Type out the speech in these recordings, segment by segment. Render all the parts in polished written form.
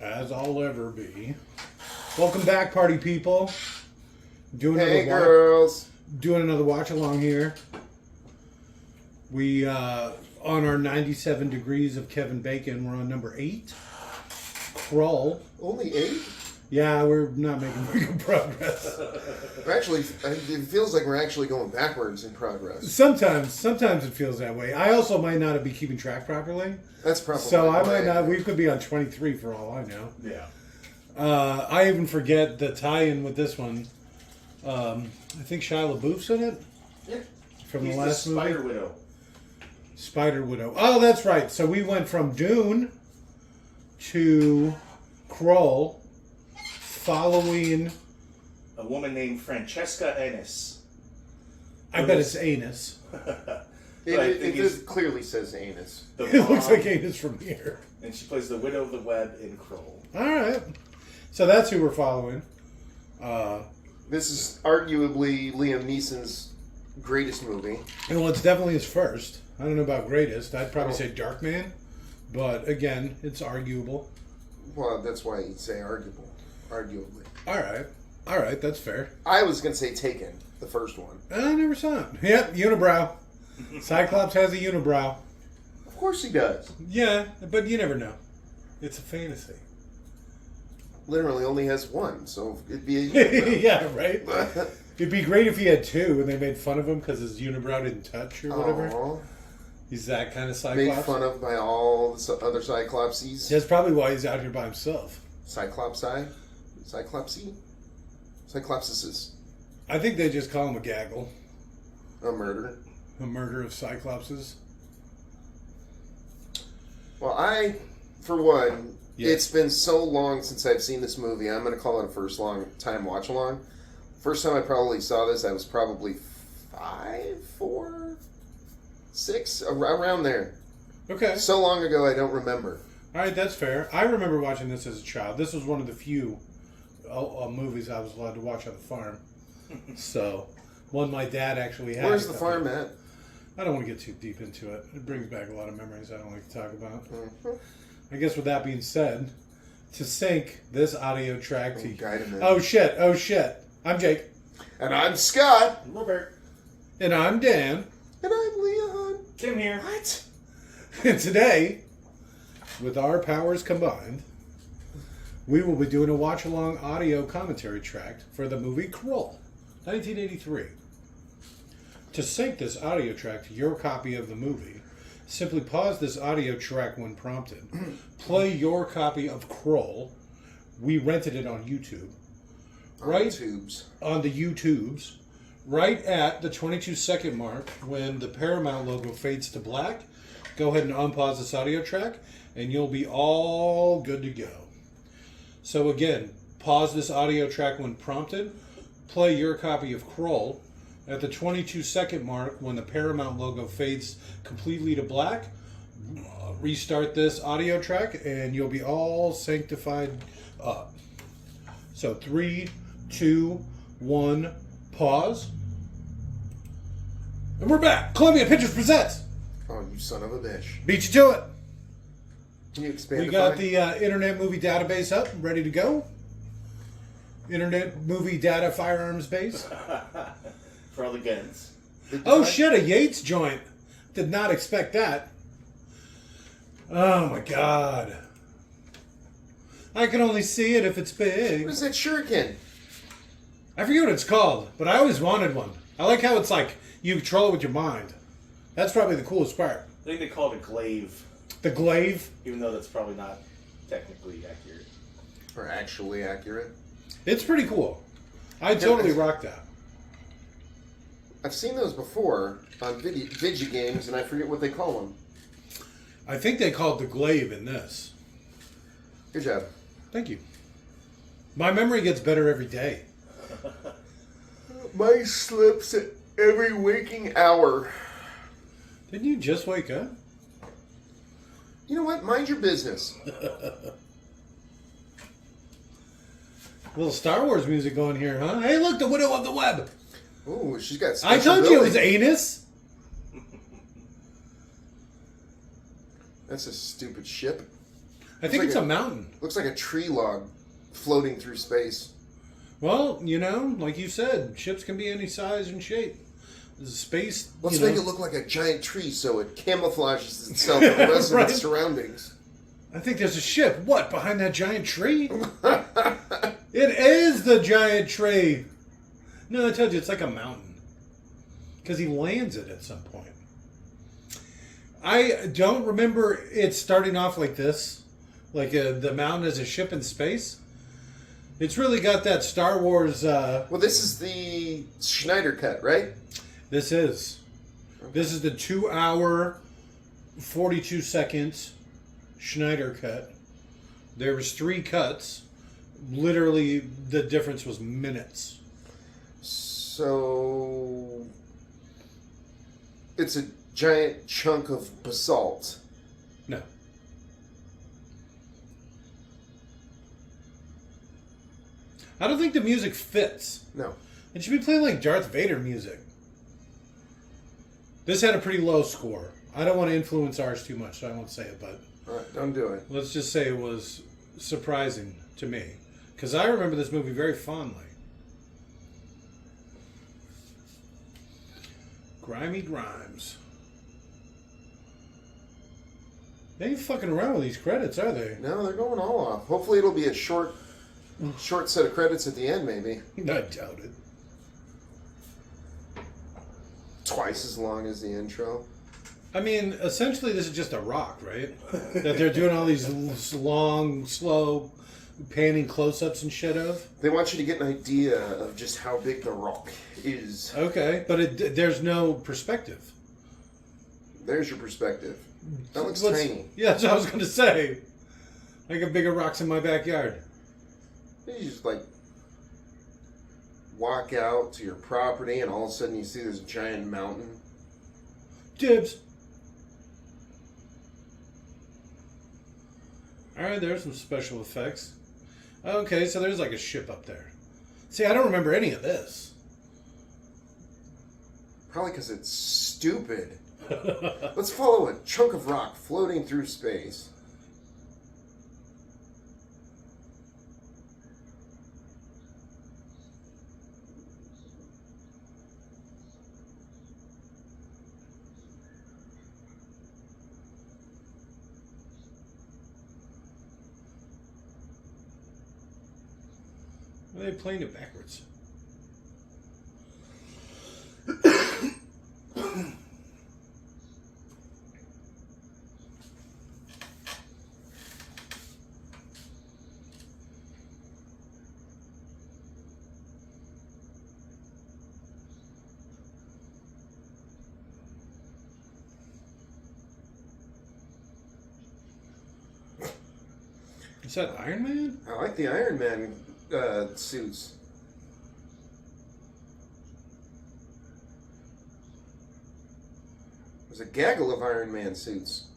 As I'll ever be. Welcome back, party people. Hey, girls. Doing another watch along here. We, on our 97 degrees of Kevin Bacon, we're on number 8. KRULL. Only 8? Yeah, we're not making very good progress. We're actually, it feels like we're actually going backwards in progress. Sometimes it feels that way. I also might not be keeping track properly. That's probably so I might not. We could be on 23 for all I know. Yeah. I even forget the tie-in with this one. I think Shia LaBeouf's in it. Yeah. From He's the last movie. Spider Widow. Spider Widow. Oh, that's right. So we went from Dune to KRULL, following A woman named Francesca Ennis. I bet it's anus. It clearly says anus. It looks like anus from here. And she plays the Widow of the Web in KRULL. All right. So that's who we're following. This is arguably Liam Neeson's greatest movie. And well, it's definitely his first. I don't know about greatest. I'd probably say Darkman. But again, it's arguable. Well, that's why you'd say arguable. Arguably. All right. That's fair. I was going to say Taken, the first one. I never saw it. Yep, unibrow. Cyclops has a unibrow. Of course he does. Yeah, but you never know. It's a fantasy. Literally only has one, so it'd be a unibrow. Yeah, right? It'd be great if he had two and they made fun of him because his unibrow didn't touch or whatever. Aww. He's that kind of Cyclops. Made fun of by all the other Cyclopses. That's probably why he's out here by himself. Cyclopsy? Cyclopsy? Cyclopsises. I think they just call him a gaggle. A murder. A murder of Cyclopses. Well, for one, yes. It's been so long since I've seen this movie. I'm going to call it a first long time watch along. First time I probably saw this, I was probably 5, 4, 6, around there. Okay. So long ago, I don't remember. All right, that's fair. I remember watching this as a child. This was one of the few movies I was allowed to watch on the farm. So, one my dad actually had. Where's the farm at? I don't want to get too deep into it. It brings back a lot of memories I don't like to talk about. Mm-hmm. I guess with that being said, to sync this audio track to... Guide him in. Oh shit. I'm Jake. And I'm Scott. Robert. And I'm Dan. And I'm Leon. Tim here. What? And today, with our powers combined, we will be doing a watch-along audio commentary track for the movie KRULL, 1983. To sync this audio track to your copy of the movie, simply pause this audio track when prompted. Play your copy of KRULL. We rented it on YouTube. Right on the YouTubes. Right at the 22-second mark, when the Paramount logo fades to black, go ahead and unpause this audio track, and you'll be all good to go. So again, pause this audio track when prompted. Play your copy of KRULL. At the 22-second mark, when the Paramount logo fades completely to black, restart this audio track, and you'll be all sanctified up. So 3, 2, 1, pause. And we're back. Columbia Pictures presents. Oh, you son of a bitch. Beat you to it. Can you expand? We got the Internet Movie Database up, ready to go. Internet Movie Data Firearms Base. For all the guns. Oh shit, a Yates joint. Did not expect that. Oh my god. I can only see it if it's big. What is that shuriken? I forget what it's called, but I always wanted one. I like how it's like you control it with your mind. That's probably the coolest part. I think they call it a glaive. The glaive? Even though that's probably not technically accurate. Or actually accurate. It's pretty cool. I'd totally rock that. I've seen those before on video games, and I forget what they call them. I think they called the glaive in this. Good job. Thank you. My memory gets better every day. Mine slips at every waking hour. Didn't you just wake up? You know what? Mind your business. Little Star Wars music going here, huh? Hey, look, the Widow of the Web. Ooh, she's got I special told you it was ability. anus. That's a stupid ship. I think it's a mountain. Looks like a tree log floating through space. Well, like you said, ships can be any size and shape. Space. Let's make it look like a giant tree so it camouflages itself from the rest of its surroundings. I think there's a ship. What, behind that giant tree? It is the giant tree. No, I told you, it's like a mountain. Because he lands it at some point. I don't remember it starting off like this. Like the mountain is a ship in space. It's really got that Star Wars... Well, this is the Schneider cut, right? This is. Okay. This is the 2 hour, 42 seconds Schneider cut. There was 3 cuts. Literally, the difference was minutes. So... It's a giant chunk of basalt. No. I don't think the music fits. No. It should be playing like Darth Vader music. This had a pretty low score. I don't want to influence ours too much, so I won't say it, but... Alright, don't do it. Let's just say it was surprising to me. Because I remember this movie very fondly. Grimy Grimes. They ain't fucking around with these credits, are they? No, they're going all off. Hopefully it'll be a short set of credits at the end, maybe. I doubt it. Twice as long as the intro. I mean, essentially this is just a rock, right? That they're doing all these long, slow, panning close-ups and shit of. They want you to get an idea of just how big the rock is. Okay, but there's no perspective. There's your perspective. That looks tiny. Yeah, that's what I was going to say. I got bigger rocks in my backyard. You just walk out to your property and all of a sudden you see this giant mountain. Dibs. Alright, there's some special effects. Okay, so there's like a ship up there. See, I don't remember any of this. Probably because it's stupid. Let's follow a chunk of rock floating through space. Why are they playing it backwards? Is that Iron Man? I like the Iron Man suits. There's a gaggle of Iron Man suits.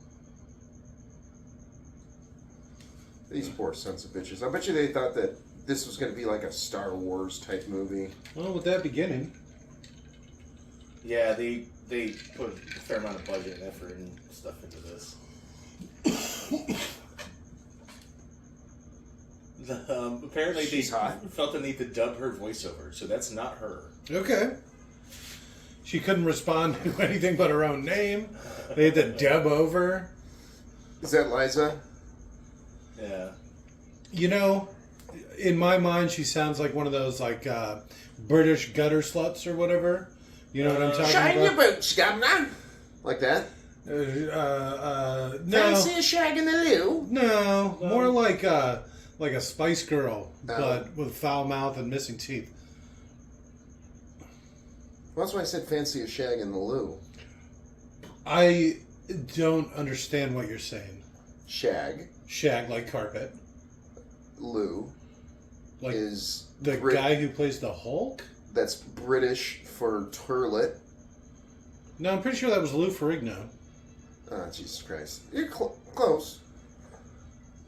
These poor sons of bitches. I bet you they thought that this was going to be like a Star Wars type movie. Well, with that beginning. Yeah, they put a fair amount of budget and effort and stuff into this. Apparently She's they hot. felt the need to dub her voiceover, so that's not her. Okay. She couldn't respond to anything but her own name. They had to dub over. Is that Liza? Yeah. You know, in my mind, she sounds like one of those like British gutter sluts or whatever. You know what I'm talking Shine your about? boots, governor. Like that? No. Fancy a shag in the loo? No, more like a Spice Girl, Oh. but with foul mouth and missing teeth. Well, that's why I said fancy a shag in the loo. I don't understand what you're saying. Shag, Shag like carpet, loo, like is the guy who plays the Hulk. That's British for toilet. No, I'm pretty sure that was Lou Ferrigno. Oh, Jesus Christ. You're close.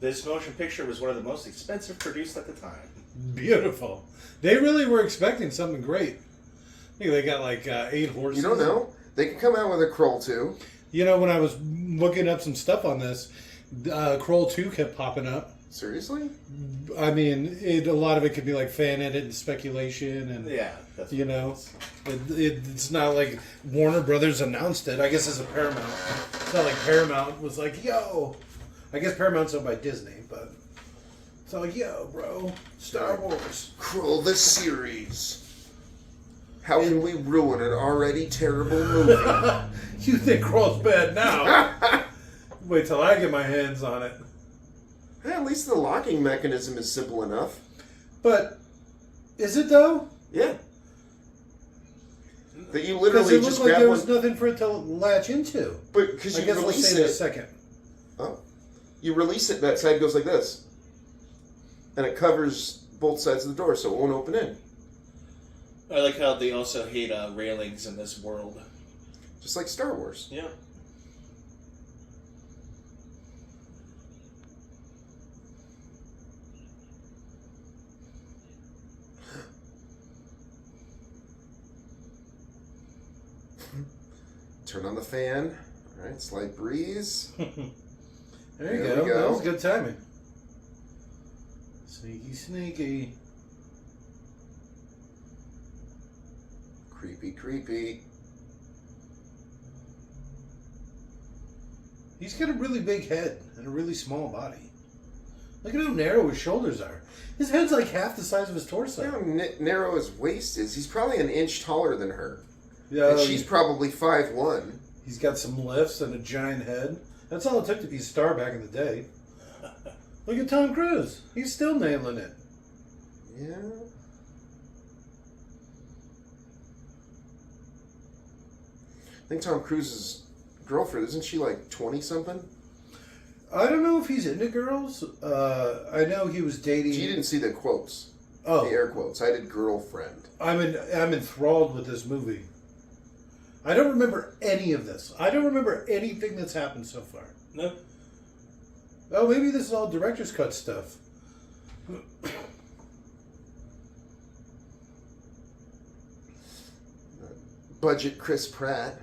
This motion picture was one of the most expensive produced at the time. Beautiful. They really were expecting something great. I think they got like 8 horses. You don't know? They could come out with a KRULL 2. You know, when I was looking up some stuff on this, KRULL 2 kept popping up. Seriously? I mean, a lot of it could be like fan edit and speculation, and Yeah, that's you know, it's not like Warner Brothers announced it. I guess it's a Paramount. It's not like Paramount was like, "Yo," I guess Paramount's owned by Disney, but it's not like, "Yo, bro, Star Wars." KRULL the series. How can we ruin an already terrible movie? You think KRULL's bad now? Wait till I get my hands on it. Yeah, at least the locking mechanism is simple enough. But is it though? Yeah. That you Because literally it just looked like grab there one. was nothing for it to latch into. But because I you guess we'll release say in a it. second. Oh. You release it, that side goes like this. And it covers both sides of the door so it won't open in. I like how they also hate railings in this world. Just like Star Wars. Yeah. Turn on the fan. Alright, slight breeze. There you There go. we go. That was good timing. Sneaky, sneaky. Creepy, creepy. He's got a really big head and a really small body. Look at how narrow his shoulders are. His head's like half the size of his torso. You know how narrow his waist is? He's probably an inch taller than her. Yeah, And she's probably 5'1". he's got some lifts and a giant head. That's all it took to be a star back in the day. Look at Tom Cruise. He's still nailing it. Yeah. I think Tom Cruise's girlfriend, isn't she like 20-something? I don't know if he's into girls. I know he was dating. You didn't see the quotes. Oh, The air quotes. I did girlfriend. I'm enthralled with this movie. I don't remember any of this. I don't remember anything that's happened so far. No. Oh, maybe this is all director's cut stuff. Budget Chris Pratt.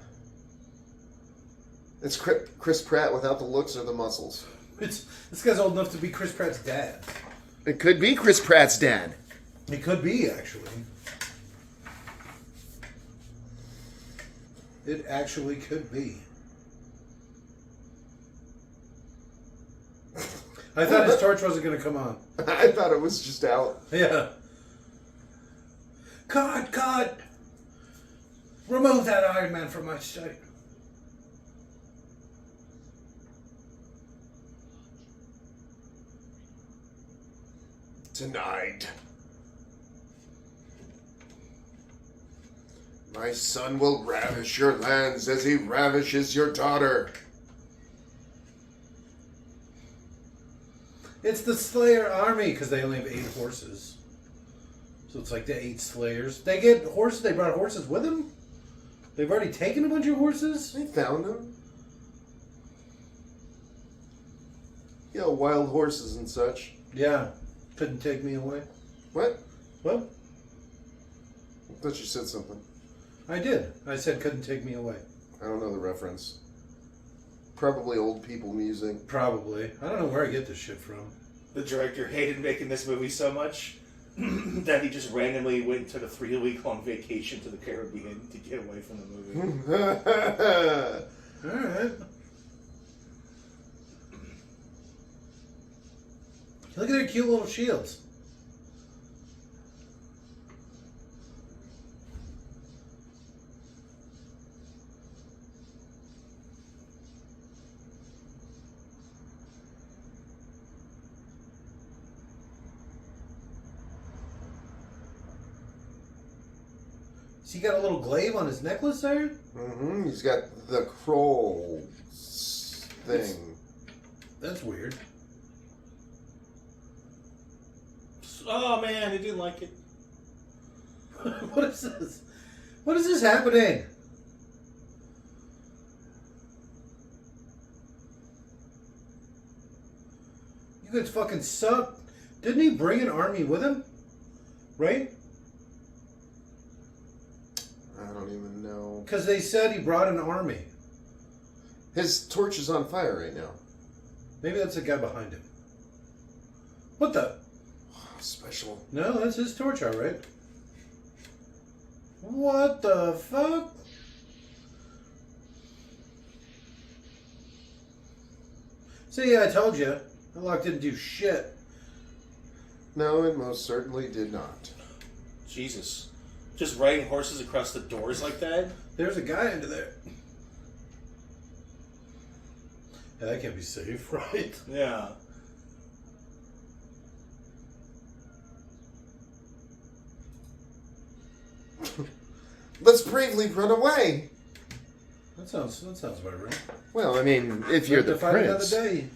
It's Chris Pratt without the looks or the muscles. This guy's old enough to be Chris Pratt's dad. It could be Chris Pratt's dad. He could be, actually. It actually could be. I thought his torch wasn't going to come on. I thought it was just out. Yeah. Cut! Remove that Iron Man from my sight. Denied. My son will ravish your lands as he ravishes your daughter. It's the Slayer army, because they only have 8 horses. So it's like the 8 Slayers. They get horses, they brought horses with them? They've already taken a bunch of horses? They found him. You know, wild horses and such. Yeah. Couldn't take me away. What? Well, I thought you said something. I did. I said couldn't take me away. I don't know the reference. Probably old people music. Probably. I don't know where I get this shit from. The director hated making this movie so much that he just randomly went to the 3-week-long vacation to the Caribbean to get away from the movie. Alright. Look at their cute little shields. So he got a little glaive on his necklace there? Mm-hmm. He's got the KRULL thing. That's weird. Oh man, I didn't like it. What is this? What is this happening? You guys fucking suck. Didn't he bring an army with him? Right? I don't even know. Because they said he brought an army. His torch is on fire right now. Maybe that's the guy behind him. What the? Special. No, that's his torch, all right. What the fuck? See, I told you. That lock didn't do shit. No, it most certainly did not. Jesus. Just riding horses across the doors like that? There's a guy under there. Yeah, that can't be safe, right? Yeah. Let's bravely run away. That sounds about right. Well, I mean, if you're the to fight another prince. day.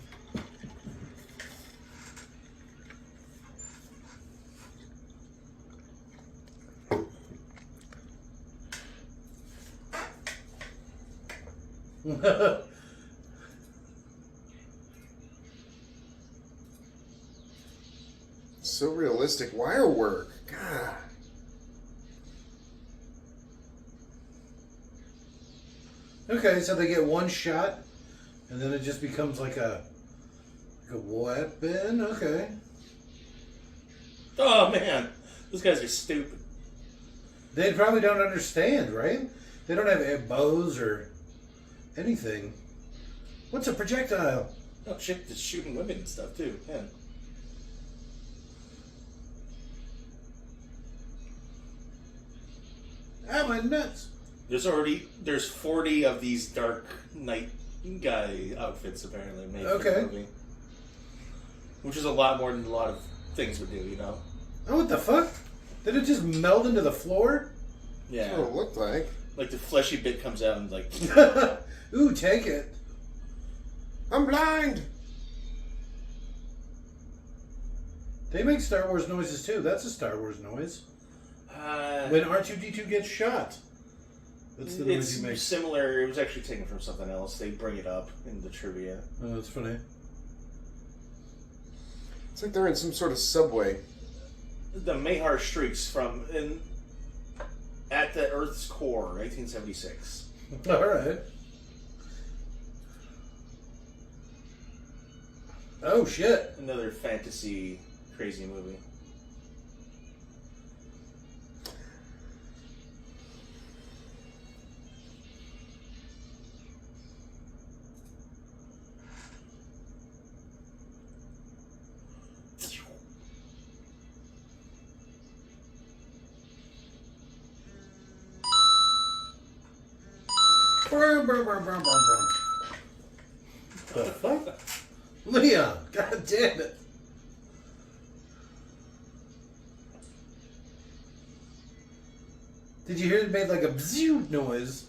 So realistic wire work. God. Okay, so they get one shot, and then it just becomes like a weapon. Okay. Oh, man. Those guys are stupid. They probably don't understand, right? They don't have bows or anything. What's a projectile? Oh, shit. Just shooting women and stuff, too. Yeah. Ah, my nuts. There's 40 of these dark knight guy outfits apparently made for the movie. Which is a lot more than a lot of things would do, you know? Oh, what the fuck? Did it just meld into the floor? Yeah. That's what it looked like. Like the fleshy bit comes out and like... Ooh, take it. I'm blind. They make Star Wars noises too. That's a Star Wars noise. When R2-D2 gets shot. That's the noise it's he makes. similar. It was actually taken from something else. They bring it up in the trivia. Oh, that's funny. It's like they're in some sort of subway. The Mahar streaks from at the Earth's core, 1976. All right. Oh, shit. Another fantasy crazy movie. The fuck? Leon, god damn it. Did you hear it made like a bzzz noise?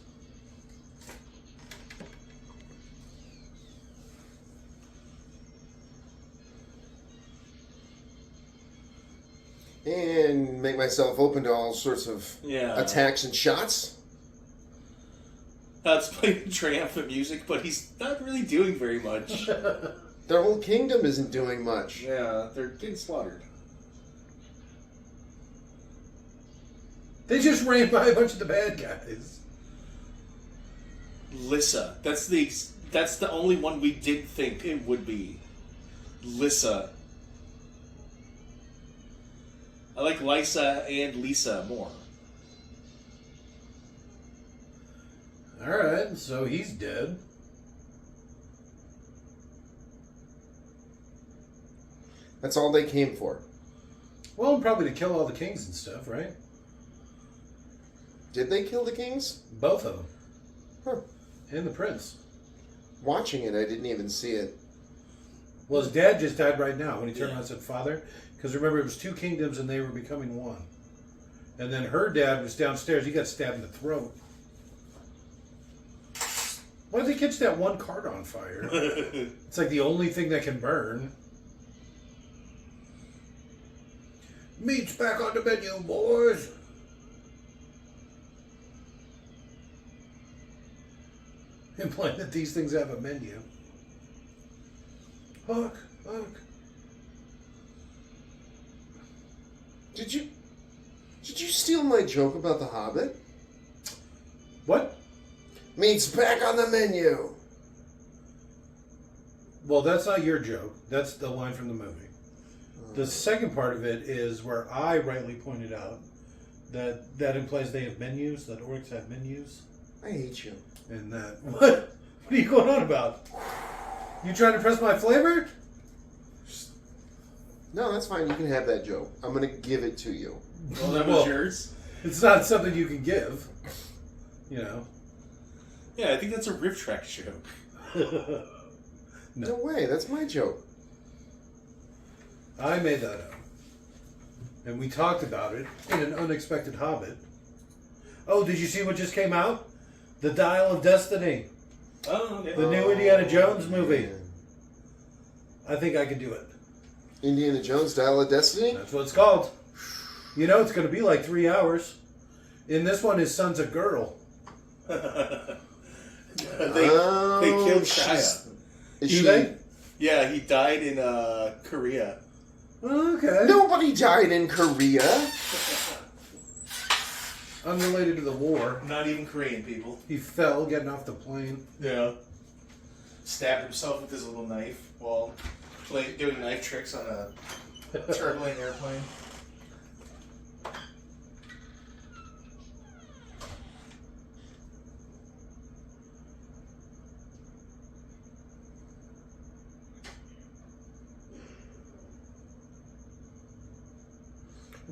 And make myself open to all sorts of attacks and shots. It's playing triumphant music, but he's not really doing very much. Their whole kingdom isn't doing much. Yeah, they're getting slaughtered. They just ran by a bunch of the bad guys. Lissa. That's the only one we did think it would be. Lissa. I like Lysa and Lisa more. Alright, so he's dead. That's all they came for. Well, probably to kill all the kings and stuff, right? Did they kill the kings? Both of them. Huh. And the prince. Watching it, I didn't even see it. Well, his dad just died right now when he turned around and said, Father. Because remember, it was two kingdoms and they were becoming one. And then her dad was downstairs. He got stabbed in the throat. Why did they catch that one cart on fire? It's like the only thing that can burn. Meat's back on the menu, boys. Implying that these things have a menu. Look. Did you steal my joke about the Hobbit? What? Meat's back on the menu. Well, that's not your joke. That's the line from the movie. The second part of it is where I rightly pointed out that implies they have menus, that orcs have menus. I hate you. And that... What? What are you going on about? You trying to press my flavor? No, that's fine. You can have that joke. I'm going to give it to you. Well, that was yours? It's not something you can give. You know. Yeah, I think that's a riff track joke. No way. That's my joke. I made that up. And we talked about it in an unexpected Hobbit. Oh, did you see what just came out? The Dial of Destiny. Oh, okay. The new Indiana Jones movie. Man. I think I can do it. Indiana Jones Dial of Destiny? That's what it's called. You know it's going to be like 3 hours. In this one, his son's a girl. they killed Shia. Do they? Yeah, he died in Korea. Okay. Nobody died in Korea. Unrelated to the war. Not even Korean people. He fell getting off the plane. Yeah. Stabbed himself with his little knife while doing knife tricks on a turbulent airplane.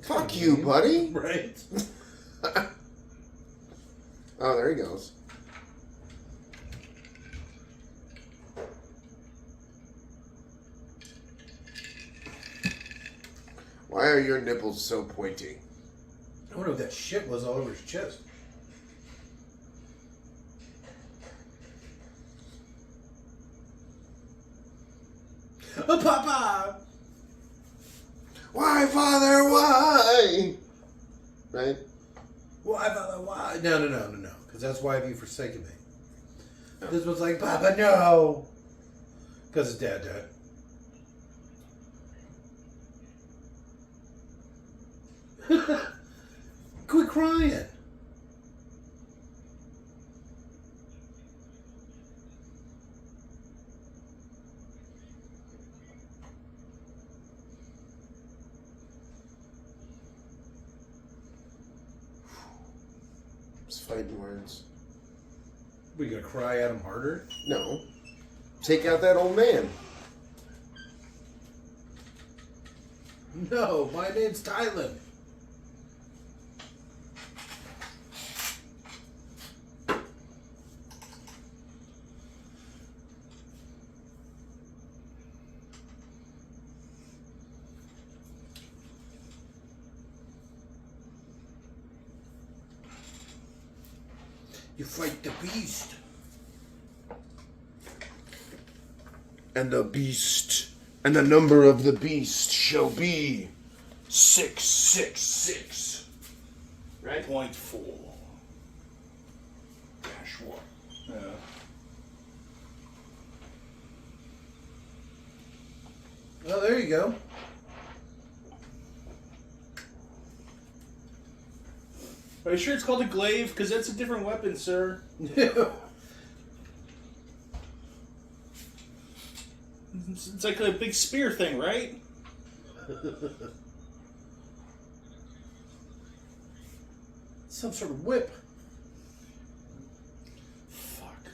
Fuck you, buddy. Right. Oh, there he goes. Why are your nipples so pointy? I wonder what that shit was all over his chest. Oh, Papa! Why, Father, why? Right? Why, Papa, why? No. Because that's why have you forsaken me. No. This was like, Papa, no! Because his dad died. Quit crying. Just fighting words. We gonna cry at him harder? No. Take out that old man. No, my name's Tylen. You fight the beast. And the beast, and the number of the beast shall be 666. Right? 0.4. Dash 1. Yeah. Oh, there you go. Are you sure it's called a glaive? Because that's a different weapon, sir. It's like a big spear thing, right? Some sort of whip. Fuck.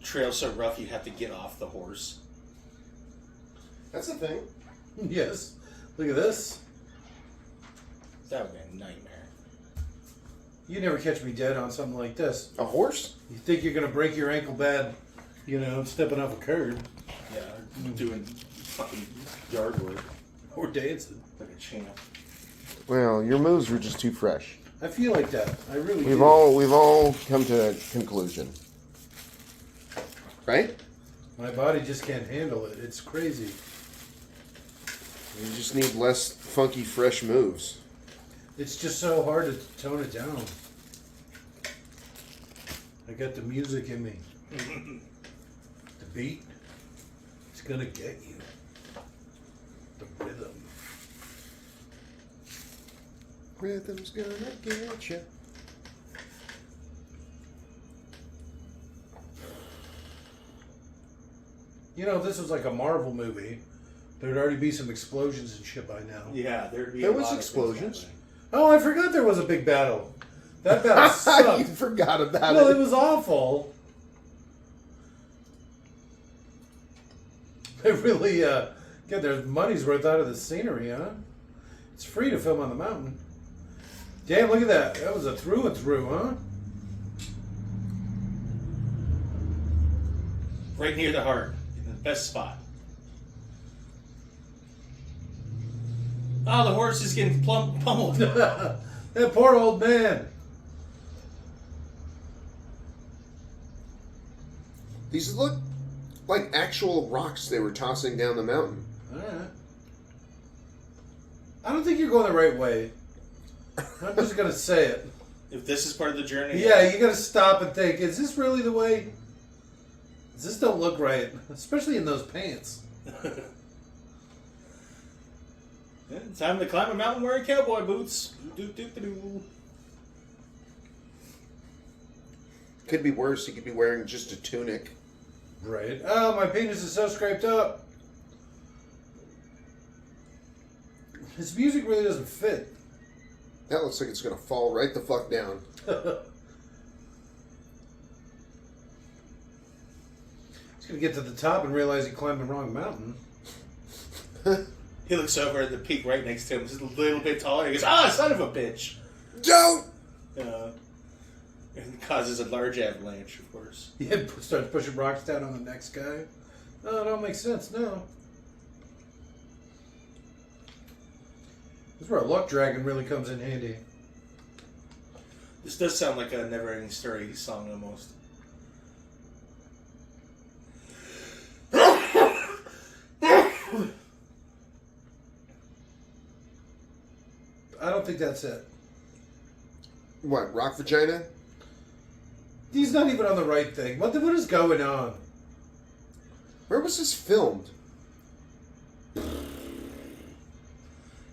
Trail's so rough you have to get off the horse. That's the thing. Yes. Look at this. That would be a nightmare. You never catch me dead on something like this. A horse? You think you're going to break your ankle bad, you know, stepping off a curb. Yeah, doing fucking yard work. Or dancing. Like a champ. Well, your moves were just too fresh. I feel like that. I really do. We've all come to a conclusion. Right? My body just can't handle it. It's crazy. You just need less funky, fresh moves. It's just so hard to tone it down. I got the music in me. The beat. It's gonna get you. The rhythm. Rhythm's gonna get you. You know, if this was like a Marvel movie, there'd already be some explosions and shit by now. Yeah, there was explosions. Oh, I forgot there was a big battle. That battle sucked. You forgot about Well, it. it was awful. They really get their money's worth out of the scenery, huh? It's free to film on the mountain. Damn, look at that. That was a through and through, huh? Right near the heart. In the best spot. Oh, the horse is getting pummeled. That poor old man. These look like actual rocks they were tossing down the mountain. Alright. I don't think you're going the right way. I'm just going to say it. If this is part of the journey. Yeah, you got to stop and think, is this really the way? This don't look right. Especially in those pants. Yeah, time to climb a mountain wearing cowboy boots. Do-do-do-do. Could be worse. He could be wearing just a tunic. Right. Oh, my penis is so scraped up. His music really doesn't fit. That looks like it's going to fall right the fuck down. He's going to get to the top and realize he climbed the wrong mountain. He looks over at the peak right next to him. Just a little bit taller. He goes, "Ah, son of a bitch!" Don't! And causes a large avalanche, of course. Yeah, starts pushing rocks down on the next guy. Oh, it don't make sense, no. This is where a luck dragon really comes in handy. This does sound like a Never-Ending Story song almost. I don't think that's it. What, rock vagina? He's not even on the right thing. What is going on? Where was this filmed?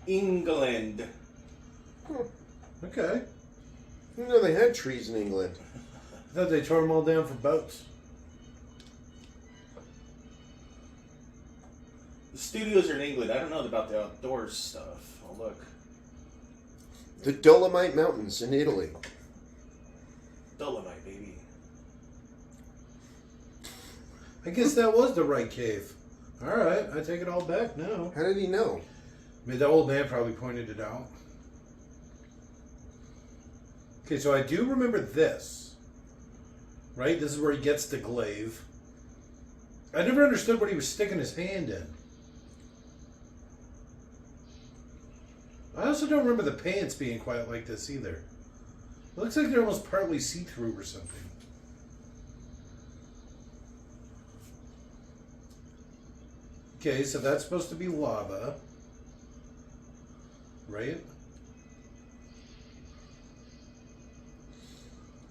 England. Okay. I didn't know they had trees in England. I thought they tore them all down for boats. The studios are in England. I don't know about the outdoors stuff. Oh, look. The Dolomite Mountains in Italy. Dolomite, baby. I guess that was the right cave. Alright, I take it all back now. How did he know? I mean, the old man probably pointed it out. Okay, so I do remember this. Right? This is where he gets the glaive. I never understood what he was sticking his hand in. I also don't remember the pants being quite like this either. It looks like they're almost partly see-through or something. Okay, so that's supposed to be lava. Right?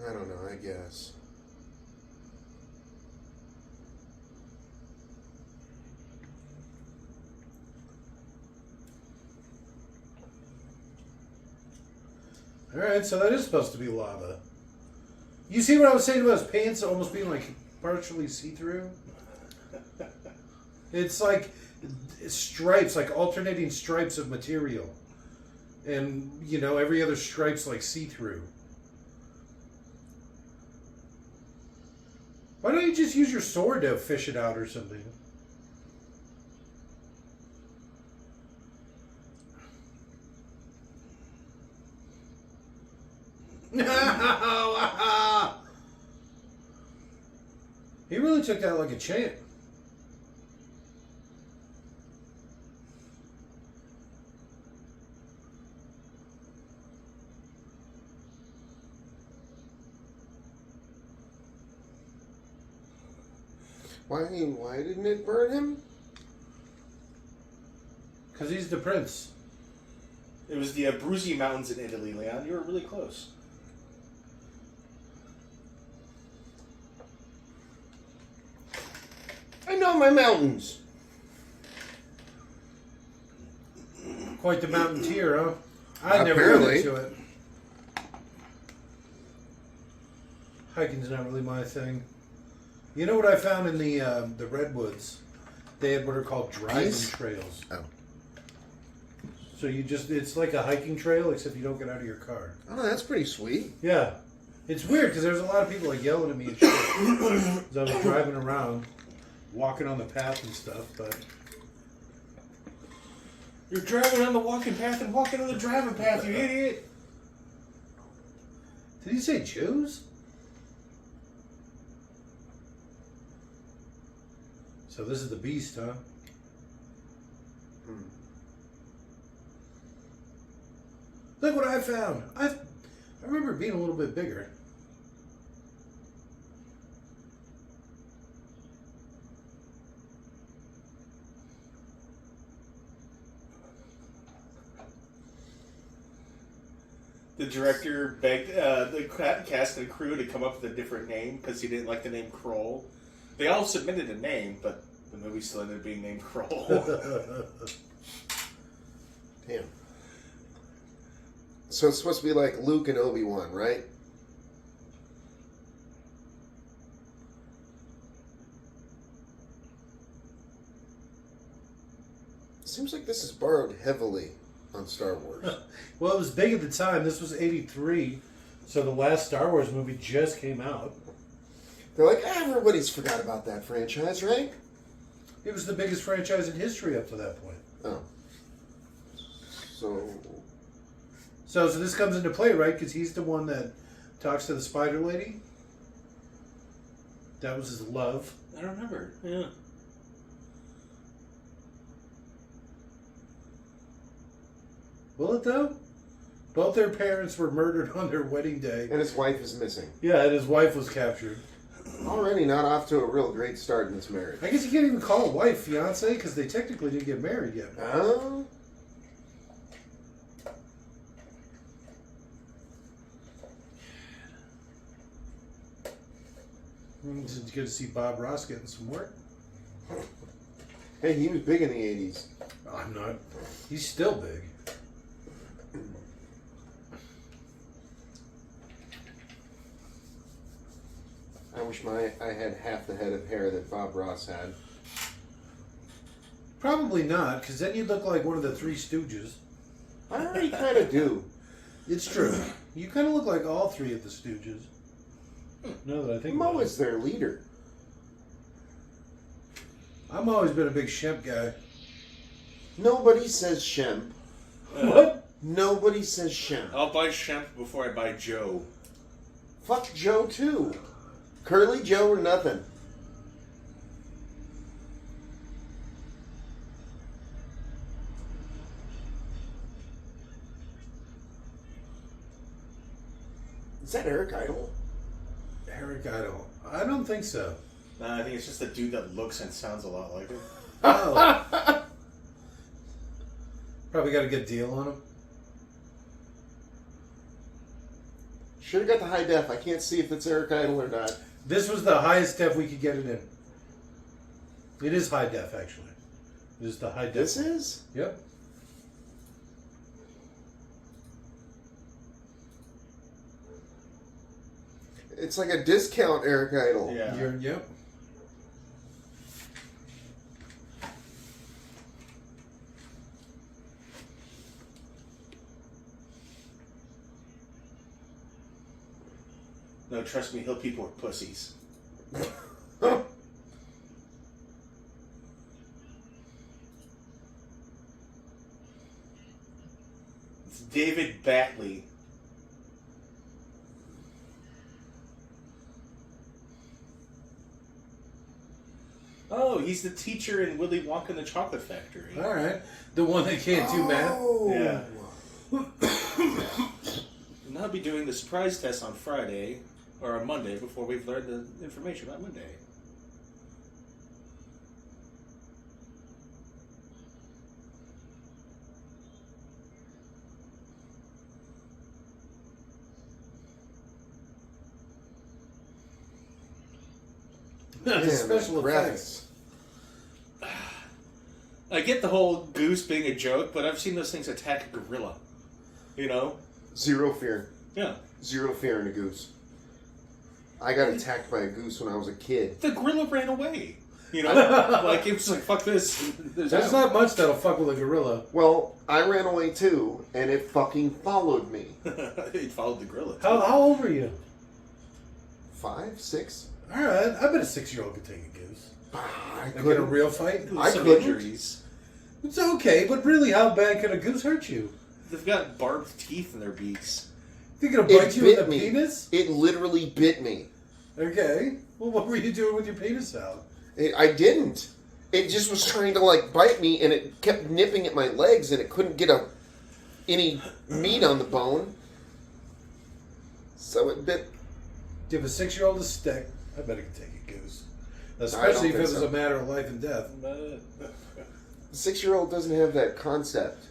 I don't know, I guess. Alright, so that is supposed to be lava. You see what I was saying about his pants almost being like partially see-through? It's like stripes, like alternating stripes of material. And, you know, every other stripe's like see-through. Why don't you just use your sword to fish it out or something? He really took that like a champ. Why didn't it burn him? Because he's the prince. It was the Abruzzi Mountains in Italy, Leon. You were really close. I know my mountains. Quite the mountaineer, huh? I never got Apparently. into it. Hiking's not really my thing. You know what I found in the redwoods? They had what are called driving trails. Oh. So it's like a hiking trail, except you don't get out of your car. Oh, that's pretty sweet. Yeah. It's weird because there's a lot of people like yelling at me and shit. As I was driving around, walking on the path and stuff, but... You're driving on the walking path and walking on the driving path, you idiot! Did he say Jews? So this is the beast, huh? Look what I found. I remember it being a little bit bigger. The director begged the cast and crew to come up with a different name because he didn't like the name KRULL. They all submitted a name, but the movie still ended up being named KRULL. Damn. So it's supposed to be like Luke and Obi-Wan, right? Seems like this is borrowed heavily on Star Wars. Well, it was big at the time. This was 83, so the last Star Wars movie just came out. They're like, everybody's forgot about that franchise, right? It was the biggest franchise in history up to that point. Oh. So this comes into play, right? Because he's the one that talks to the spider lady. That was his love. I don't remember. Yeah. Will it though? Both their parents were murdered on their wedding day. And his wife is missing. Yeah, and his wife was captured. Already not off to a real great start in this marriage. I guess you can't even call it wife, fiance, because they technically didn't get married yet. Oh? It's good to see Bob Ross getting some work. Hey, he was big in the 80s. I'm not. He's still big. I wish I had half the head of hair that Bob Ross had. Probably not, because then you'd look like one of the Three Stooges. I already kind of do. It's true. You kind of look like all three of the Stooges. Now that I think Mo about it. is their leader. I've always been a big Shemp guy. Nobody says Shemp. What? Nobody says Shemp. I'll buy Shemp before I buy Joe. Fuck Joe, too. Curly Joe or nothing. Is that Eric Idle? Eric Idle. I don't think so. Nah, I think it's just a dude that looks and sounds a lot like him. Oh. Probably got a good deal on him. Should have got the high def. I can't see if it's Eric Idle or not. This was the highest def we could get it in. It is high def, actually. It is the high def. This is? Yep. It's like a discount Eric Idle. Yeah. Yep. No, trust me, he'll people are pussies. It's David Batley. Oh, he's the teacher in Willy Wonka and the Chocolate Factory. All right. The one that can't do math. Yeah. And I'll be doing the surprise test on Friday, or on Monday, before we've learned the information about Monday. The special effects. I get the whole goose being a joke, but I've seen those things attack a gorilla. You know? Zero fear. Yeah. Zero fear in a goose. I got attacked by a goose when I was a kid. The gorilla ran away. You know, like it was like fuck this. There's not much that'll fuck with a gorilla. Well, I ran away too, and it fucking followed me. It followed the gorilla. How old were you? 5, 6. All right, I bet a 6-year-old could take a goose. I And get a real fight. I Some couldn't. injuries. It's okay, but really, how bad could a goose hurt you? They've got barbed teeth in their beaks. They're gonna bite you in the me. penis? It literally bit me. Okay. Well, what were you doing with your penis out? I didn't. It just was trying to like bite me, and it kept nipping at my legs, and it couldn't get any meat on the bone. So it bit. Give a 6-year-old a stick. I bet it could take a goose. Especially if it was a matter of life and death. The 6-year-old doesn't have that concept.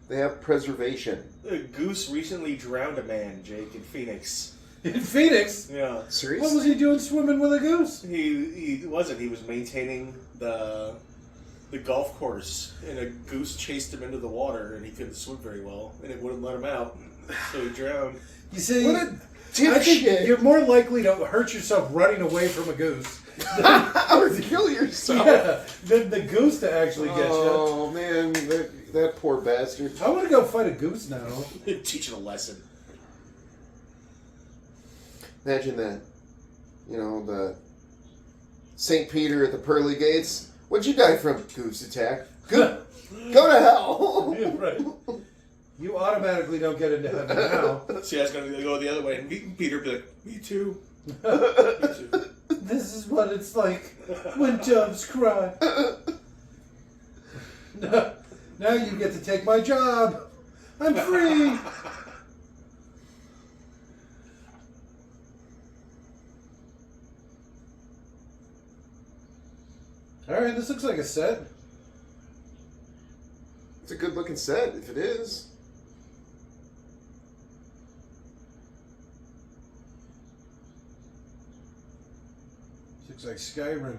They have preservation. A goose recently drowned a man, Jake, in Phoenix. In Phoenix? Yeah. Seriously? What was he doing swimming with a goose? He wasn't. He was maintaining the golf course, and a goose chased him into the water, and he couldn't swim very well, and it wouldn't let him out, so he drowned. You see, What a I think dipshit. you're more likely to hurt yourself running away from a goose. Or kill yourself. Yeah, than the goose to actually get you. Oh man, that poor bastard. I want to go fight a goose now. Teach it a lesson. Imagine that. You know, the St. Peter at the pearly gates. What'd you die from? Goose attack. Go to hell. Yeah, right. You automatically don't get into heaven now. See, I was going to go the other way, and Peter would be like, me too. Me too. This is what it's like when doves cry. Now you get to take my job. I'm free. All right, this looks like a set. It's a good looking set, if it is. Looks like Skyrim.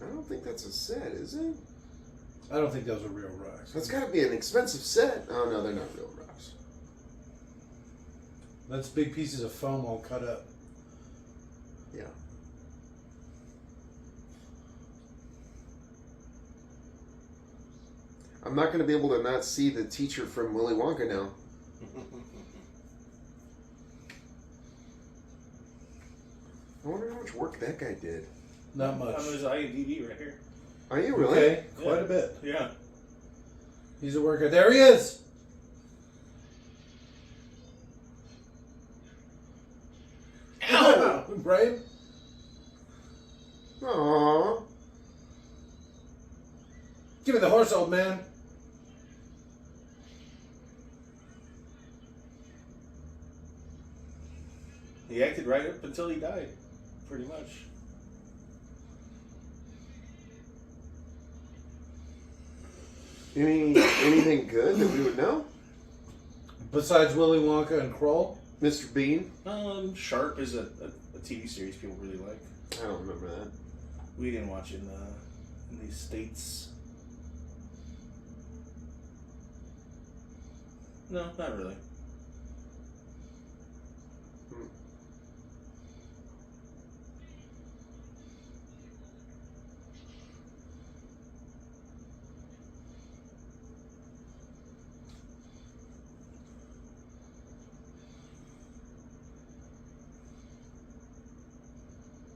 I don't think that's a set, is it? I don't think those are real rocks. That's got to be an expensive set. Oh no, they're not real rocks. That's big pieces of foam all cut up. Yeah. I'm not going to be able to not see the teacher from Willy Wonka now. I wonder how much work that guy did. Not much. There's IMDb right here. Are you really? Okay, Yeah. quite a bit. Yeah. He's a worker. There he is. Ow! Right? Aww. Give me the horse, old man. He acted right up until he died, pretty much. Anything good that we would know? Besides Willy Wonka and KRULL? Mr. Bean? Sharp is a TV series people really like. I don't remember that. We didn't watch it in the States. No, not really.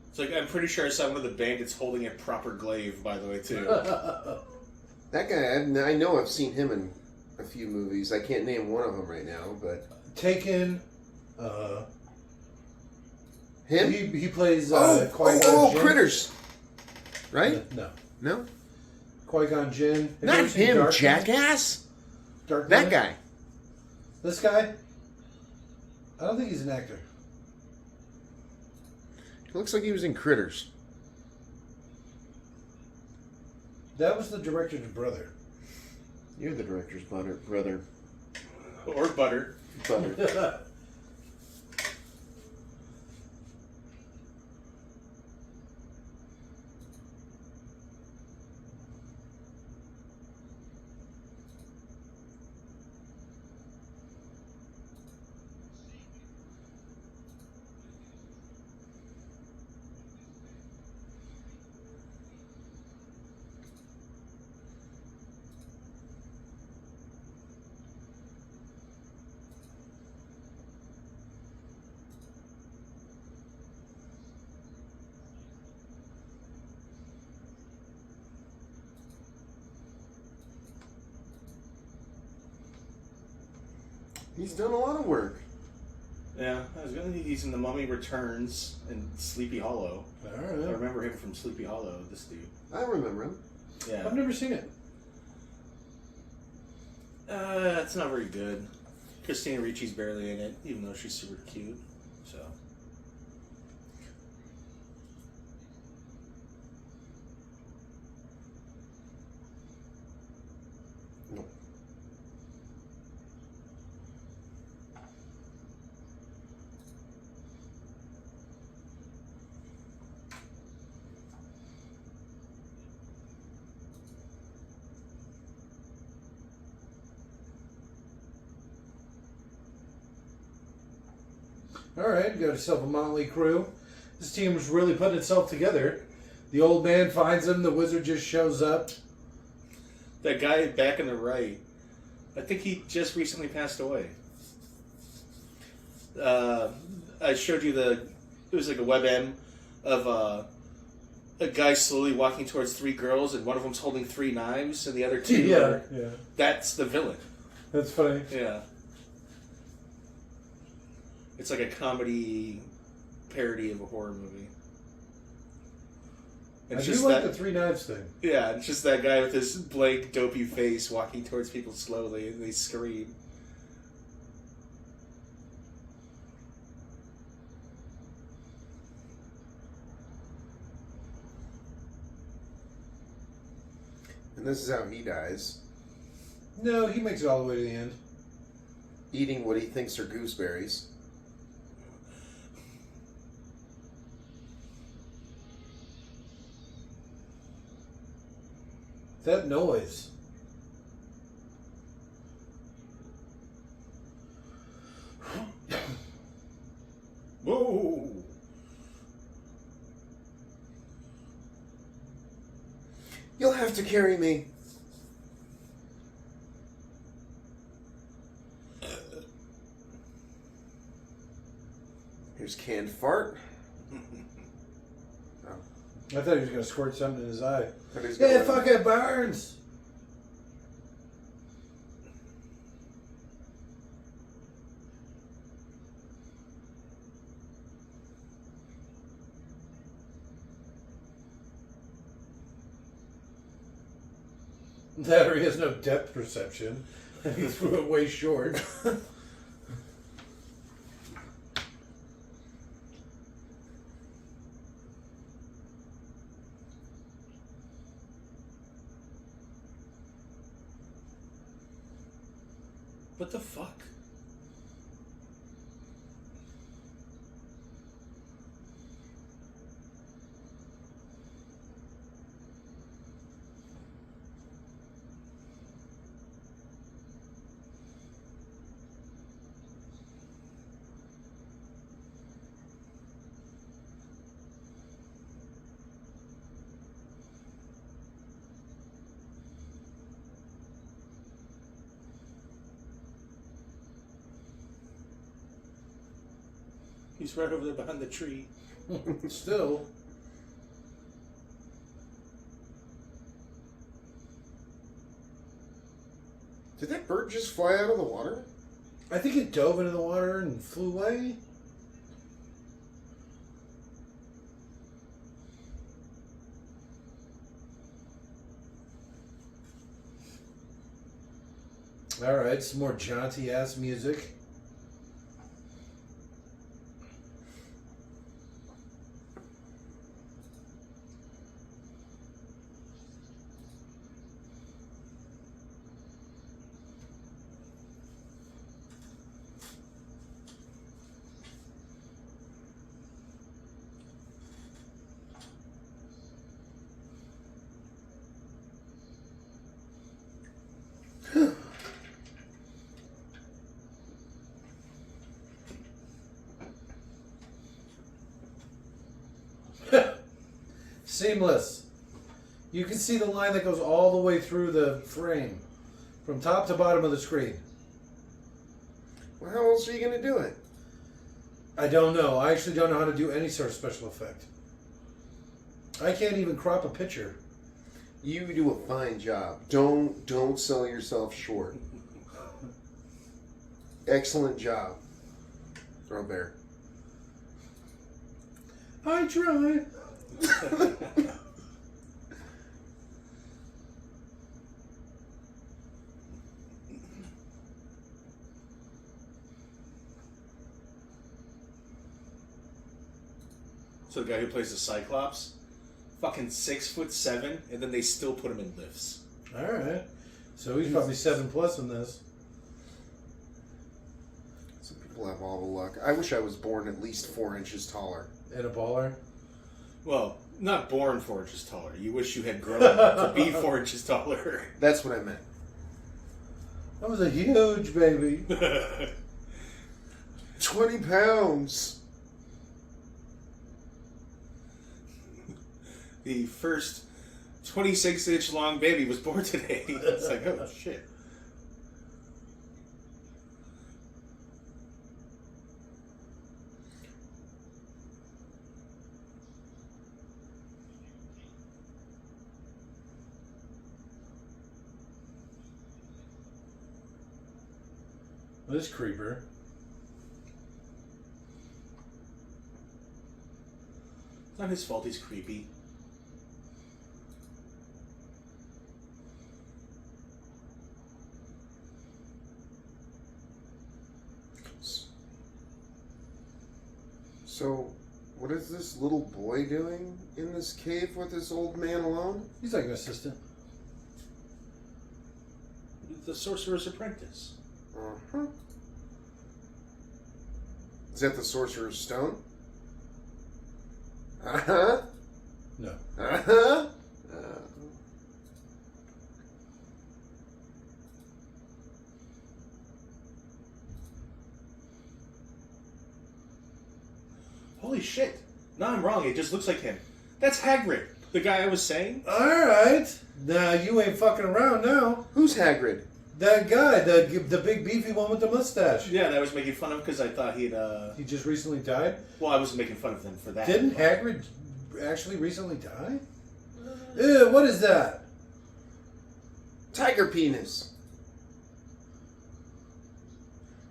It's like, I'm pretty sure I saw one of the bandits holding a proper glaive, by the way, too. That guy, I know I've seen him in a few movies. I can't name one of them right now, but... Taken. Him? He plays oh, Jinn. Critters! Right? No. No? Qui-Gon Jinn. Have you Not ever seen him, Dark jackass! Knight? Dark That Knight? guy. This guy? I don't think he's an actor. He looks like he was in Critters. That was the director's brother. You're the director's brother. Or butter. Butter. He's done a lot of work. Yeah, he's in The Mummy Returns and Sleepy Hollow. All I right. remember him from Sleepy Hollow, this dude. I remember him. Yeah. I've never seen it. It's not very good. Christina Ricci's barely in it, even though she's super cute. So. No. All right, got yourself a motley crew. This team was really putting itself together. The old man finds him. The wizard just shows up. That guy back on the right, I think he just recently passed away. I showed you it was like a WebM of a guy slowly walking towards three girls, and one of them's holding three knives, and the other two Yeah. That's the villain. That's funny. Yeah. It's like a comedy parody of a horror movie. I do like the three knives thing. Yeah, it's just that guy with his blank, dopey face walking towards people slowly, and they scream. And this is how he dies. No, he makes it all the way to the end. Eating what he thinks are gooseberries. That noise. Whoa! You'll have to carry me. Here's canned fart. I thought he was going to squirt something in his eye. He's Yeah, going- fuck it, Barnes. That or he has no depth perception. He threw it way short. What the fuck? He's right over there behind the tree. Still. Did that bird just fly out of the water? I think it dove into the water and flew away. Alright, some more jaunty ass music. Seamless. You can see the line that goes all the way through the frame, from top to bottom of the screen. Well, how else are you going to do it? I don't know. I actually don't know how to do any sort of special effect. I can't even crop a picture. You do a fine job. Don't sell yourself short. Excellent job, Robert. I try. So the guy who plays the Cyclops, fucking 6'7", and then they still put him in lifts. All right. So he's probably 7+ in this. Some people have all the luck. I wish I was born at least 4 inches taller. And a baller. Well, not born 4 inches taller. You wish you had grown to be 4 inches taller. That's what I meant. That was a huge baby. 20 pounds. The first 26-inch long baby was born today. It's like, oh shit. This creeper. It's not his fault he's creepy. So, what is this little boy doing in this cave with this old man alone? He's like an assistant. The Sorcerer's Apprentice. Uh-huh. Is that the Sorcerer's Stone? Uh-huh. No. Uh-huh. Holy shit. No, I'm wrong. It just looks like him. That's Hagrid, the guy I was saying. Alright. Now you ain't fucking around now. Who's Hagrid? That guy, the big beefy one with the mustache. Yeah, that I was making fun of because I thought he'd, He just recently died? Well, I wasn't making fun of him for that. Didn't Hagrid actually recently die? Ew, what is that? Tiger penis.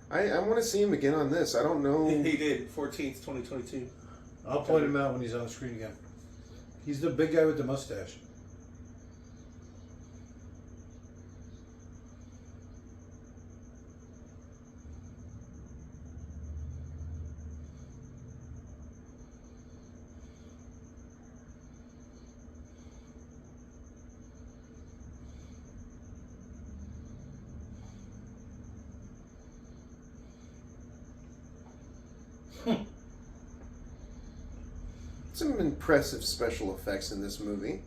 I want to see him again on this. I don't know. He did. 14th, 2022. I'll point him out when he's on the screen again. He's the big guy with the mustache. Some impressive special effects in this movie.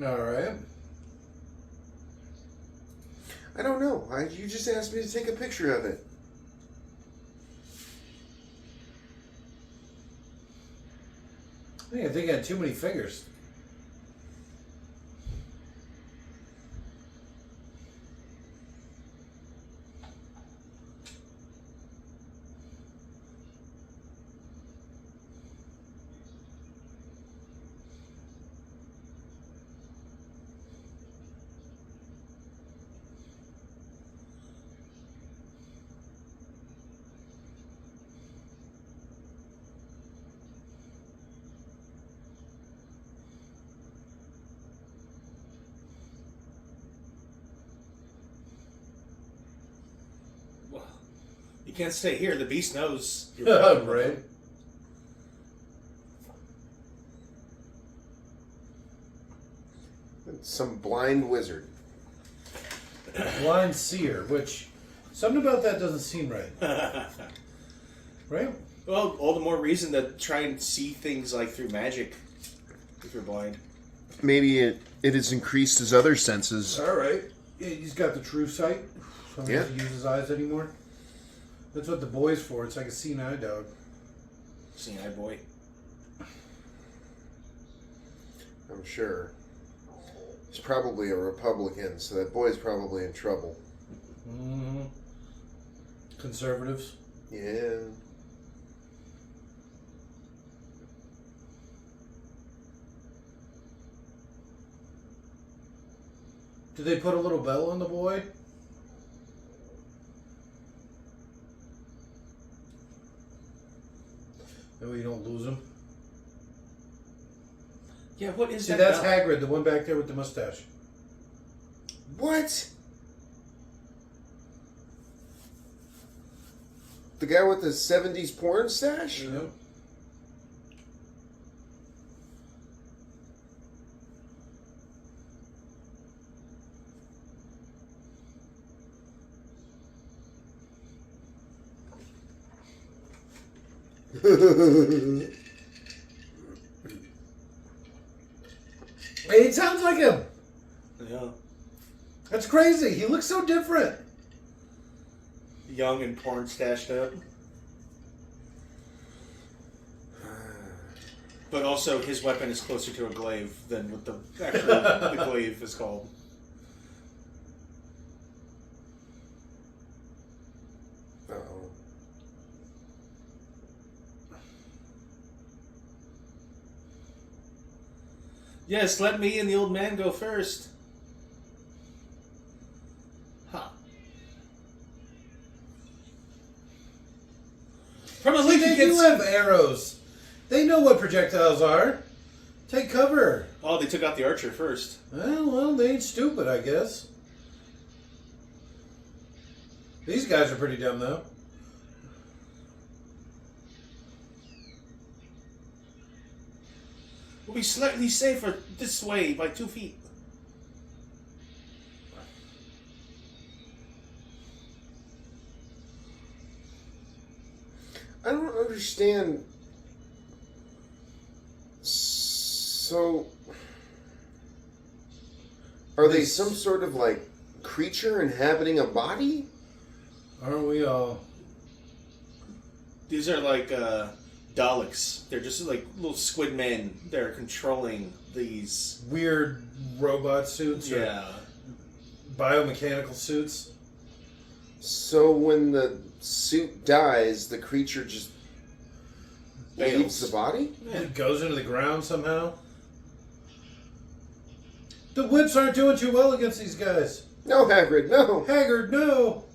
Alright. I don't know. You just asked me to take a picture of it. I think I had too many fingers. Well, you can't stay here. The beast knows. Right. Some blind wizard. Blind seer, which something about that doesn't seem right. Right? Well, all the more reason to try and see things like through magic if you're blind. Maybe it has increased his other senses. Alright. Yeah, he's got the true sight. So he Yeah. doesn't use his eyes anymore. That's what the boy's for. It's like a seeing eye dog. Seeing eye boy. I'm sure. He's probably a Republican, so that boy's probably in trouble. Mm-hmm. Conservatives. Yeah. Did they put a little bell on the boy? That way you don't lose him. Yeah, what is See, that? that's bell? Hagrid, the one back there with the mustache. What? The guy with the 70s porn stash? You know? Hey, it sounds like him. Yeah. That's crazy. He looks so different. Young and porn stashed up. But also, his weapon is closer to a glaive than what the actual the glaive is called. Uh-oh. Yes, let me and the old man go first. Huh. From a See, leak they against... do have arrows. They know what projectiles are. Take cover. Oh, they took out the archer first. Well, they ain't stupid, I guess. These guys are pretty dumb, though. We'll be slightly safer this way by 2 feet. I don't understand. So, are they some sort of like creature inhabiting a body? Aren't we all? These are like Daleks. They're just like little squid men. They're controlling these. Weird robot suits or Yeah. biomechanical suits? So when the suit dies, the creature just leaves the body? It goes into the ground somehow? The whips aren't doing too well against these guys. No, Hagrid, no. Haggard, no!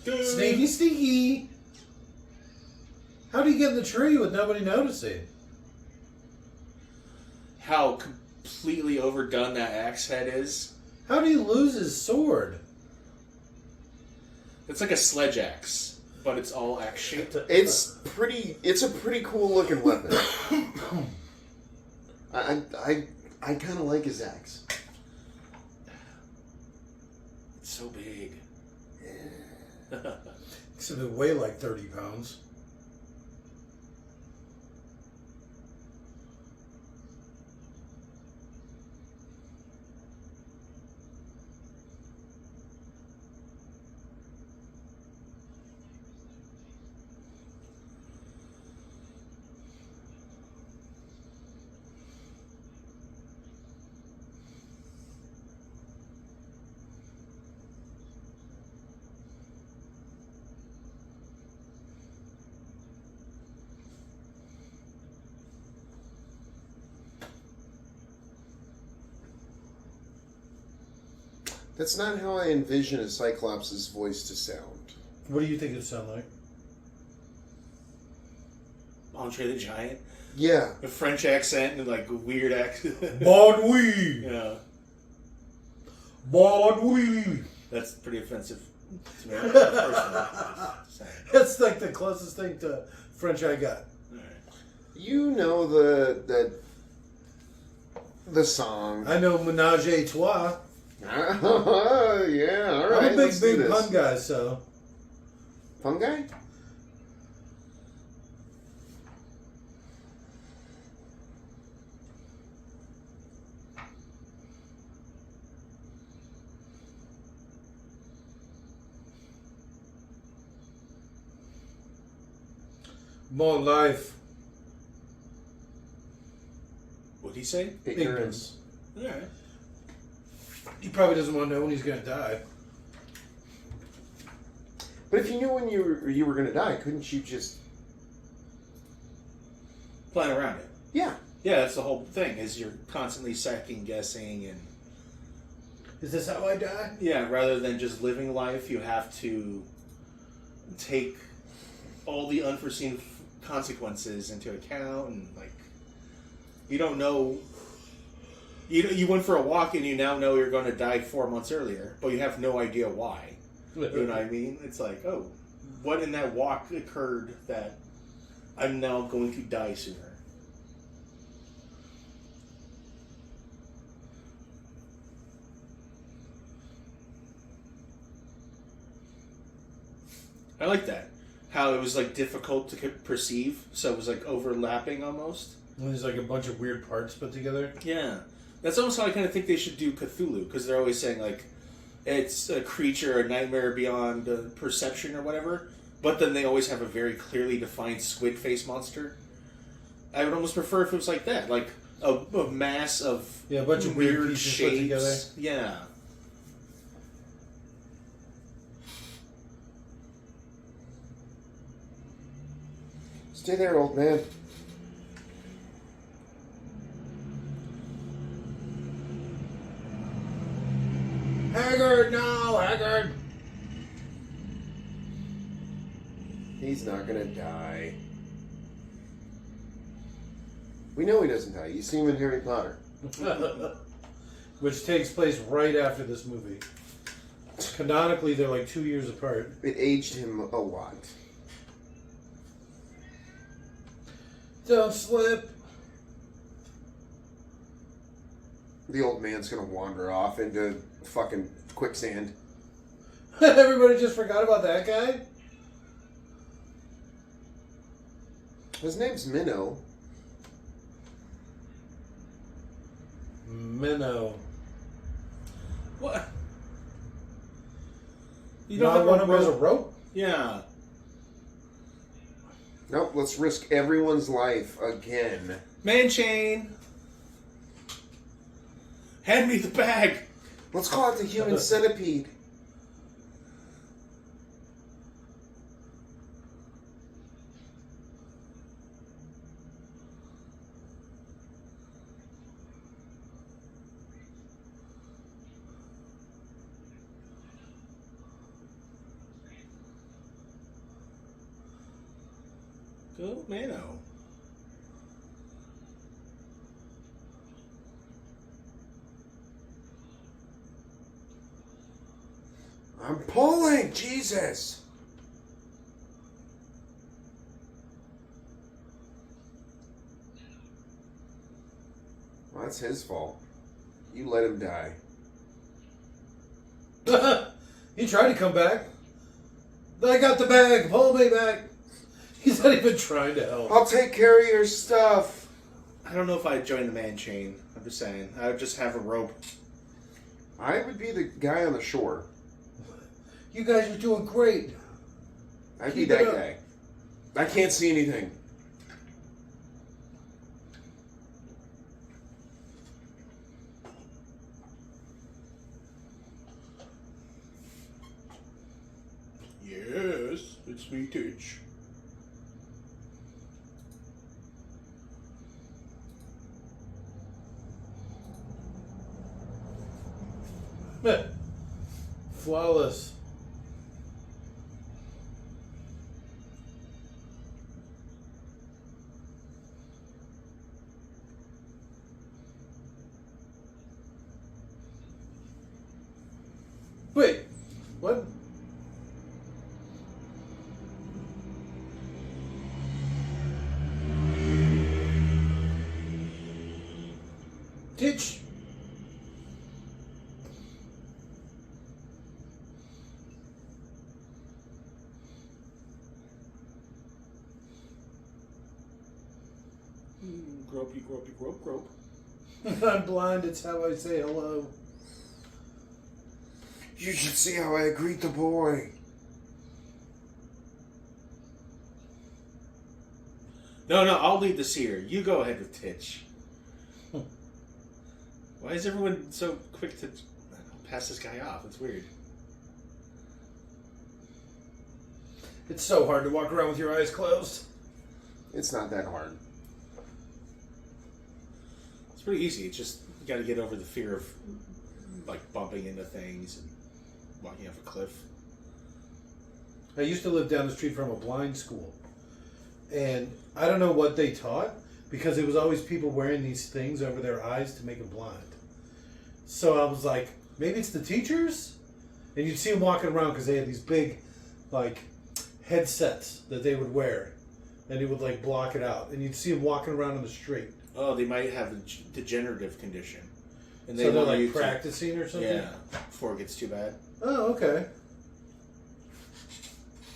Sneaky, sneaky! How do you get in the tree with nobody noticing? How completely overdone that axe head is. How do you lose his sword? It's like a sledge axe, but it's all axe shaped. It's a pretty cool looking weapon. I kind of like his axe. It's so big. It's going to weigh like 30 pounds. That's not how I envision a Cyclops' voice to sound. What do you think it sound like? Andre the Giant. Yeah. A French accent and like a weird accent. Bon oui! Yeah. Bon oui! That's pretty offensive to me personally. That's like the closest thing to French I got. Alright. You know the song. I know Menage a Trois. Yeah, all right. I'm a let's do big this. pun guy, so. Pun guy? Pun guy? Andre the Giant. All right. All right. Let's do this. All right. You know the Menage a Trois. I'm a big, big pun guy, so. Fun guy? More life. What'd he say? Ignorance. All right. He probably doesn't want to know when he's going to die. But if you knew when you were going to die, couldn't you just... Plan around it. Yeah. Yeah, that's the whole thing, is you're constantly second guessing and... Is this how I die? Yeah, rather than just living life, you have to take all the unforeseen consequences into account, and like you don't know. You went for a walk and you now know you're going to die 4 months earlier, but you have no idea why. You know what I mean? It's like, oh, what in that walk occurred that I'm now going to die sooner? I like that. How it was like difficult to perceive, so it was like overlapping almost. And there's like a bunch of weird parts put together. Yeah. That's almost how I kind of think they should do Cthulhu, because they're always saying like it's a creature, a nightmare beyond perception or whatever, but then they always have a very clearly defined squid face monster. I would almost prefer if it was like that, like a mass of a bunch of weird pieces shapes. put together. Yeah. Stay there, old man. Haggard, no, Haggard. He's not gonna die. We know he doesn't die. You see him in Harry Potter. Which takes place right after this movie. Canonically, they're like 2 years apart. It aged him a lot. Don't slip. The old man's gonna wander off into fucking quicksand. Everybody just forgot about that guy? His name's Minnow. Minnow. What? You Not have one of them has a rope? Yeah. Nope, let's risk everyone's life again. Man chain. Hand me the bag. Let's call it the human centipede. Go Mano. I'm pulling! Jesus! Well, that's his fault. You let him die. He tried to come back. I got the bag. Pull me back. He's not even trying to help. I'll take care of your stuff. I don't know if I'd join the man chain. I'm just saying. I would just have a rope. I would be the guy on the shore. You guys are doing great. I'd be Keep that it up. guy. I can't see anything. Yes, it's vintage. Flawless. Wait, what? Ditch. Gropey, gropey, grope, grope. I'm blind, it's how I say hello. You should see how I greet the boy. No, I'll leave this here. You go ahead with Titch. Why is everyone so quick to pass this guy off? It's weird. It's so hard to walk around with your eyes closed. It's not that hard. It's pretty easy. It's just you got to get over the fear of like bumping into things and walking off a cliff. I used to live down the street from a blind school. And I don't know what they taught because it was always people wearing these things over their eyes to make them blind. So I was like, maybe it's the teachers? And you'd see them walking around because they had these big, like, headsets that they would wear. And it would, like, block it out. And you'd see them walking around on the street. Oh, they might have a degenerative condition. And So they're, want you like, practicing or something? Yeah, before it gets too bad. Oh, okay.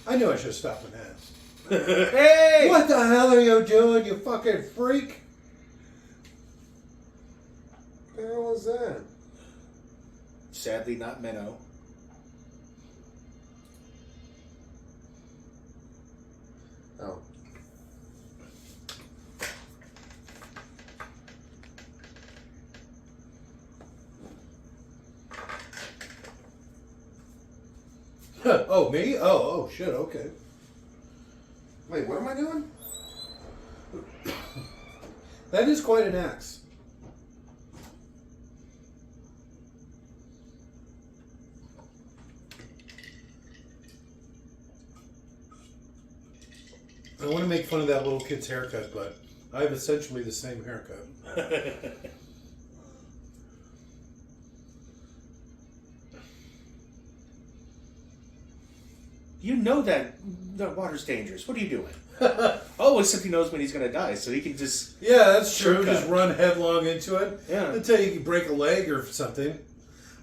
I knew I should have stopped and asked. Hey! What the hell are you doing, you fucking freak? What the hell is that? Sadly, not Menno. Oh. Oh, me? Oh, shit, okay. Wait, what am I doing? That is quite an axe. I want to make fun of that little kid's haircut, but I have essentially the same haircut. You know that water's dangerous. What are you doing? Oh, except he knows when he's going to die, so he can just... Yeah, that's true. Shortcut. Just run headlong into it. Yeah. Until you can break a leg or something.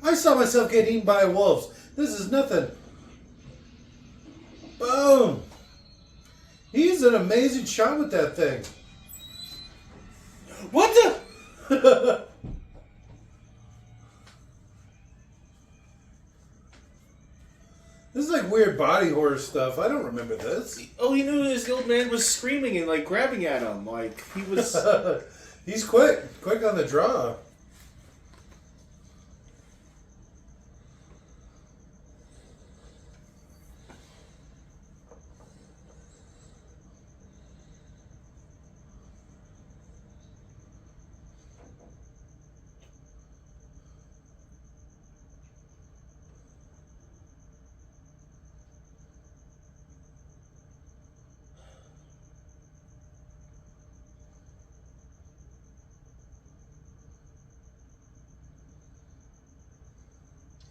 I saw myself get eaten by wolves. This is nothing. Boom. He's an amazing shot with that thing. What the... This is like weird body horror stuff. I don't remember this. Oh, he knew this old man was screaming and, like, grabbing at him. Like, he was... He's quick on the draw.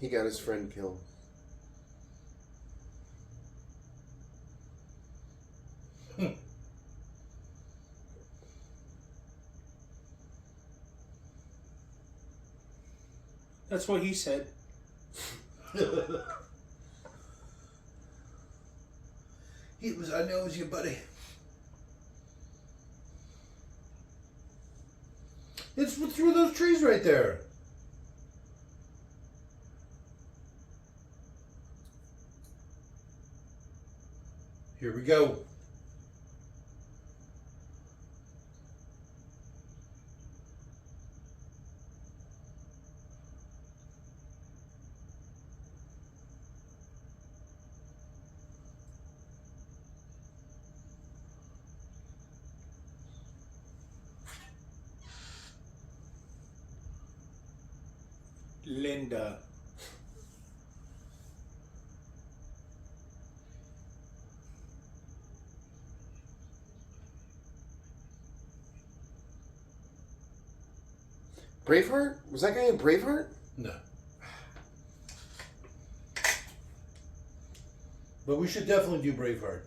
He got his friend killed. That's what he said. I know it was you, buddy. It's through those trees right there. Here we go. Linda. Braveheart? Was that guy in Braveheart? No. But we should definitely do Braveheart.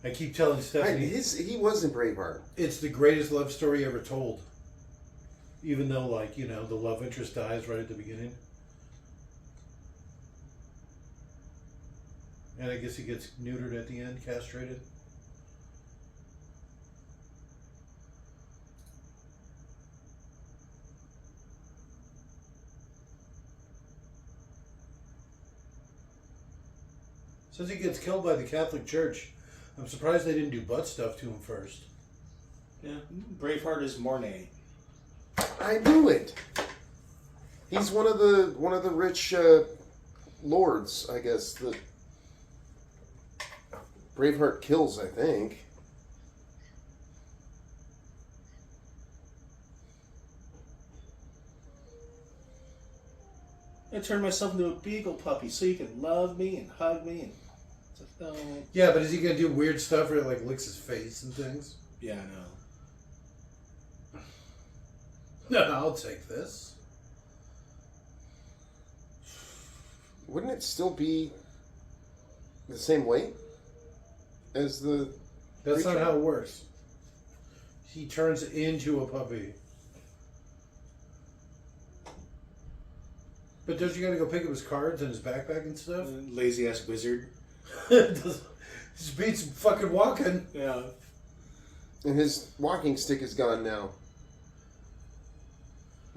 I keep telling Stephanie He was in Braveheart. it's the greatest love story ever told. Even though, like, you know, the love interest dies right at the beginning. And I guess he gets neutered at the end, castrated. Says he gets killed by the Catholic Church. I'm surprised they didn't do butt stuff to him first. Yeah, Braveheart is Mornay. I knew it. He's one of the rich lords, I guess. That Braveheart kills, I think. I turned myself into a beagle puppy so you can love me and hug me and. It's like, oh. Yeah, but is he gonna do weird stuff where he like licks his face and things? Yeah, I know. No, I'll take this. Wouldn't it still be the same weight as the? That's creature? not how it works. He turns into a puppy. But don't you gotta go pick up his cards and his backpack and stuff? Lazy ass wizard. Just beats fucking walking. Yeah. And his walking stick is gone now.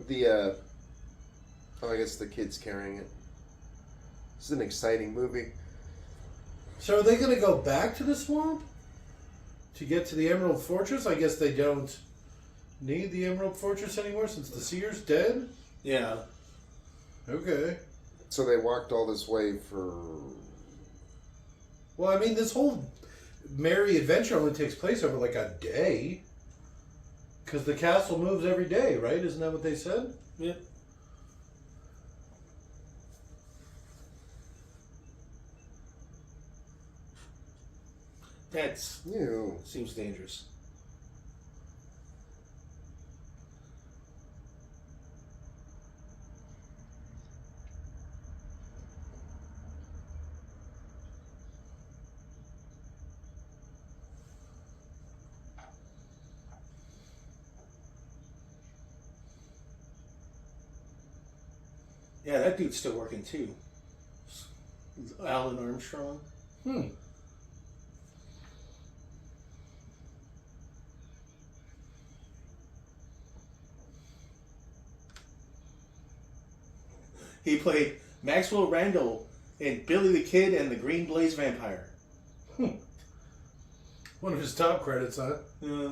I guess the kid's carrying it. This is an exciting movie. So are they gonna go back to the swamp? To get to the Emerald Fortress? I guess they don't need the Emerald Fortress anymore since the seer's dead? Yeah. Okay. So they walked all this way for... Well, I mean, this whole merry adventure only takes place over like a day. Because the castle moves every day, right? Isn't that what they said? Yep. That Ew. seems dangerous. Yeah, that dude's still working too. Alan Armstrong. Hmm. He played Maxwell Randall in Billy the Kid and the Green Blaze Vampire. One of his top credits, huh? Yeah.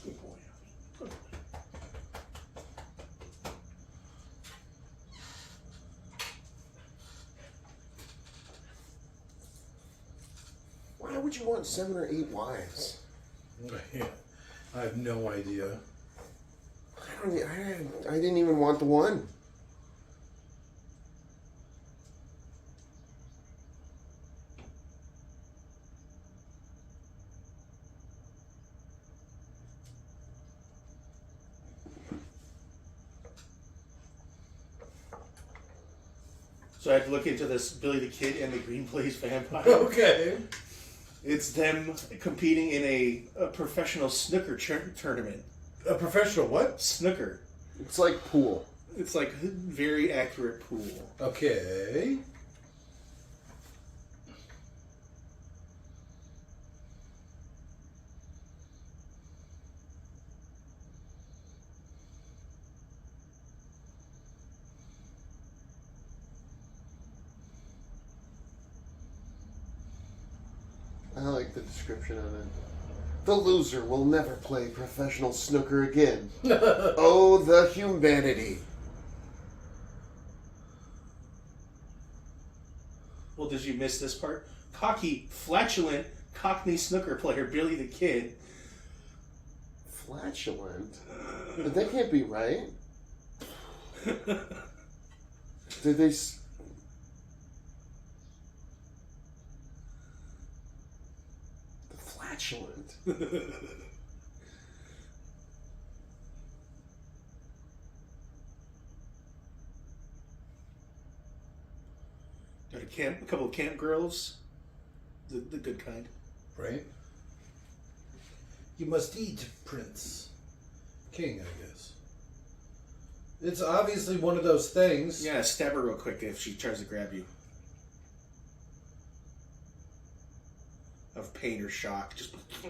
Good boy, Abby. Good boy. Why would you want 7 or 8 wives? Yeah. I have no idea. I didn't even want the one. So I had to look into this Billy the Kid and the Green Blaze Vampire. Okay. It's them competing in a professional snooker tournament. A professional what? Snooker. It's like pool. It's like very accurate pool. Okay. I like the description of it. The loser will never play professional snooker again. Oh, the humanity. Well, did you miss this part? Cocky, flatulent Cockney snooker player Billy the Kid. Flatulent? But that can't be right. Did they... The flatulent? a couple of camp girls, the good kind. Right? You must eat, Prince. King, I guess. It's obviously one of those things. Yeah, stab her real quick if she tries to grab you. Of pain or shock. Just. I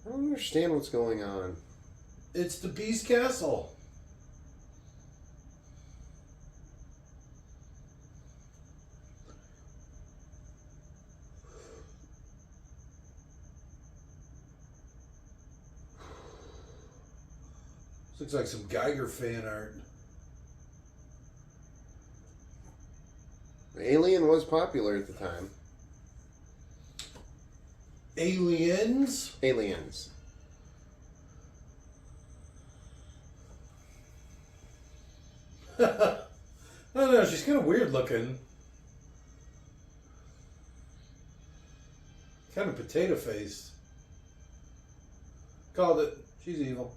don't understand what's going on. It's the Beast Castle. This looks like some Geiger fan art. Alien was popular at the time. Aliens? Aliens. I don't know, she's kind of weird looking. Kind of potato faced. Called it. She's evil.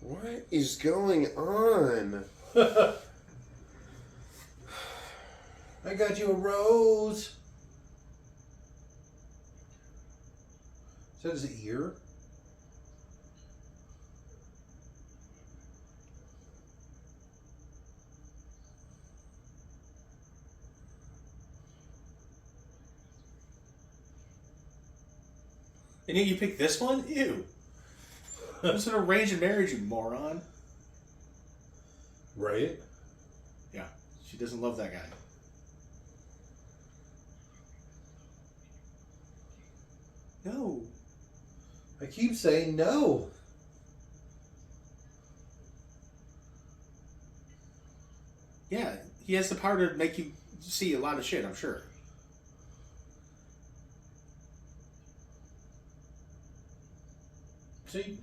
What is going on? I got you a rose. Is that his ear? And you picked this one? Ew. What's an arranged marriage, you moron? Right? Yeah, she doesn't love that guy. No. I keep saying no. Yeah, he has the power to make you see a lot of shit, I'm sure. See?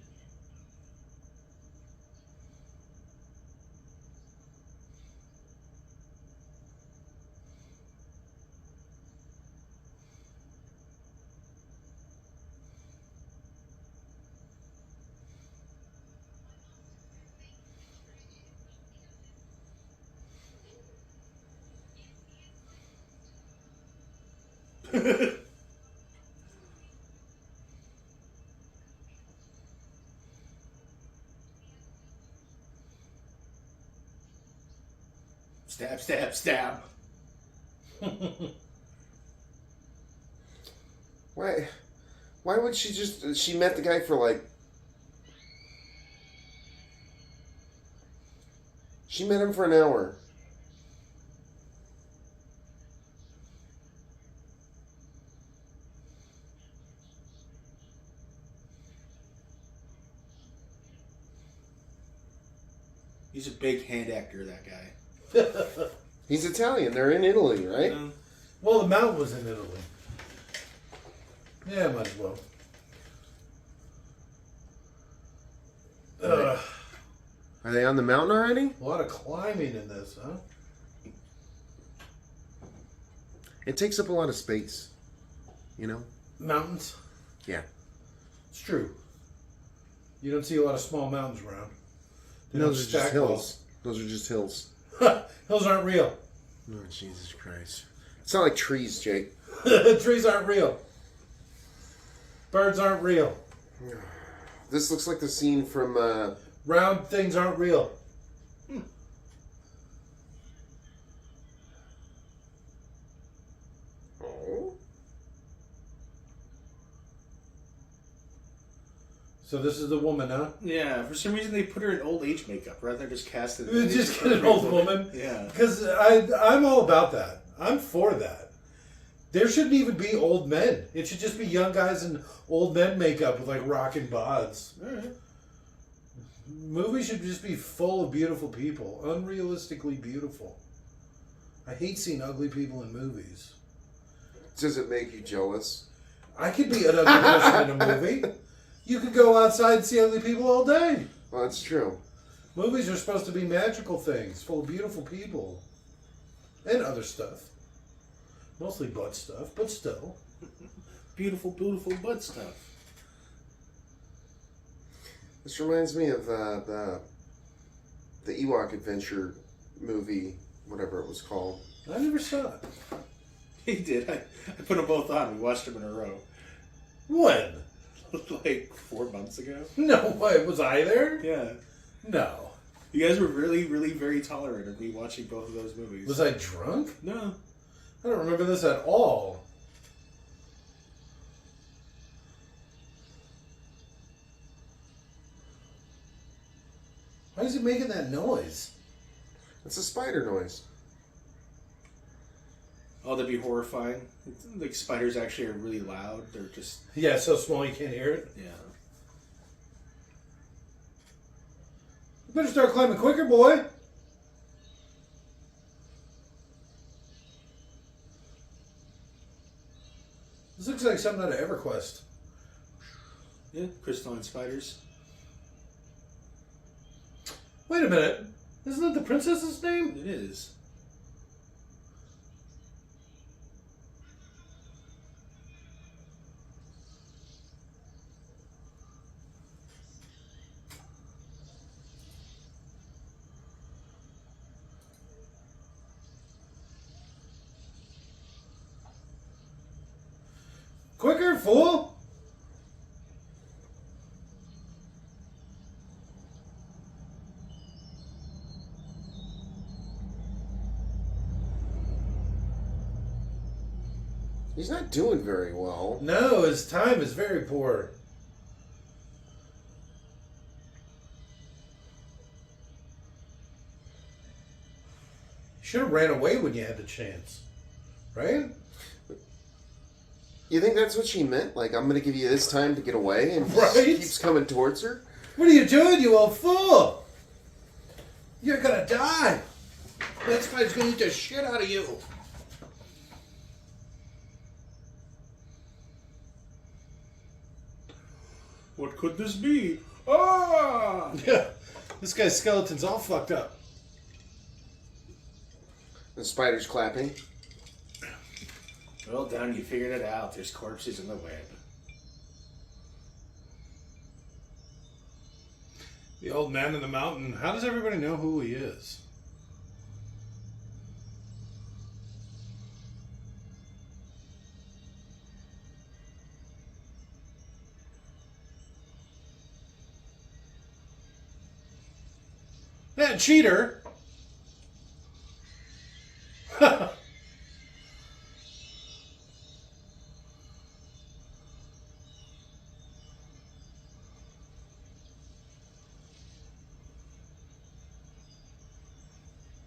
Stab, stab, stab. Why? Why would she just... She met the guy for like... She met him for an hour. He's a big hand actor, that guy. He's Italian. They're in Italy, right? Well, the mountain was in Italy. Yeah, might as well. Are they on the mountain already? A lot of climbing in this, huh? It takes up a lot of space. You know? Mountains? Yeah. It's true. You don't see a lot of small mountains around. They No, don't those are just stack hills. Those are just hills. well. Hills aren't real. Oh, Jesus Christ. It's not like trees, Jake. Trees aren't real. Birds aren't real. This looks like the scene from... Round things aren't real. Oh. So this is the woman, huh? Yeah, for some reason they put her in old age makeup rather than just cast it. Just get an old woman. Yeah. Because I'm all about that. I'm for that. There shouldn't even be old men. It should just be young guys in old men makeup with like rockin' bods. Alright. Movies should just be full of beautiful people. Unrealistically beautiful. I hate seeing ugly people in movies. Does it make you jealous? I could be an ugly person in a movie. You could go outside and see ugly people all day. Well, that's true. Movies are supposed to be magical things, full of beautiful people. And other stuff. Mostly butt stuff, but still. Beautiful, beautiful butt stuff. This reminds me of the Ewok Adventure movie, whatever it was called. I never saw it. He did. I put them both on. We watched them in a row. When? Like 4 months ago. No way. Was I there? Yeah. No. You guys were really, really very tolerant of me watching both of those movies. Was I drunk? No. I don't remember this at all. Why is he making that noise? It's a spider noise. Oh, that'd be horrifying. Like, spiders actually are really loud. They're just... Yeah, so small you can't hear it. Yeah. You better start climbing quicker, boy. This looks like something out of EverQuest. Yeah, crystalline spiders. Wait a minute. Isn't that the princess's name? It is. Quicker, fool! He's not doing very well. No, his time is very poor. Should have ran away when you had the chance. Right? You think that's what she meant? Like, I'm going to give you this time to get away, and Right? she keeps coming towards her? What are you doing, you old fool? You're gonna die. That spider's gonna eat the shit out of you. What could this be? Ah! Yeah, this guy's skeleton's all fucked up. The spider's clapping. Well done, you figured it out. There's corpses in the web. The old man in the mountain. How does everybody know who he is? That cheater.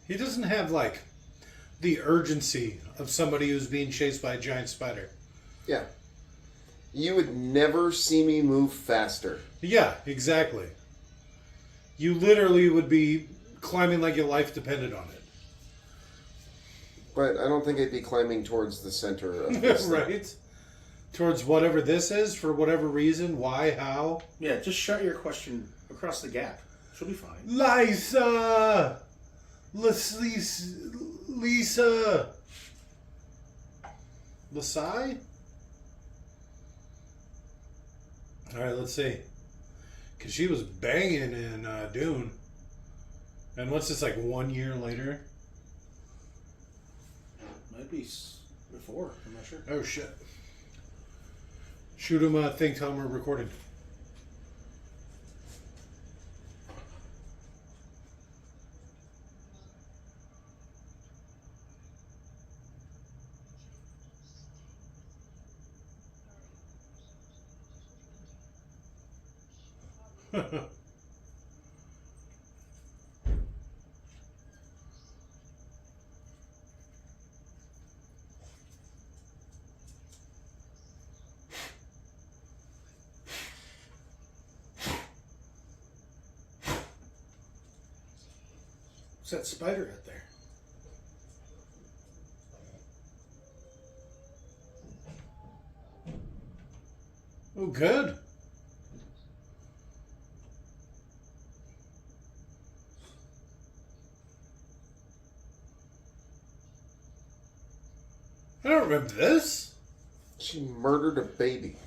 He doesn't have, like, the urgency of somebody who's being chased by a giant spider. Yeah. You would never see me move faster. Yeah, exactly. You literally would be climbing like your life depended on it. But I don't think I'd be climbing towards the center of this thing. Right? Towards whatever this is, for whatever reason, why, how. Yeah, just shout your question across the gap. She'll be fine. Lisa! Lisa! Lasai? Alright, let's see. Because she was banging in Dune. And what's this, like 1 year later? Might be before. I'm not sure. Oh, shit. Shoot him a thing, tell him we're recording. What's that spider out there? Oh, good. I don't remember this. She murdered a baby.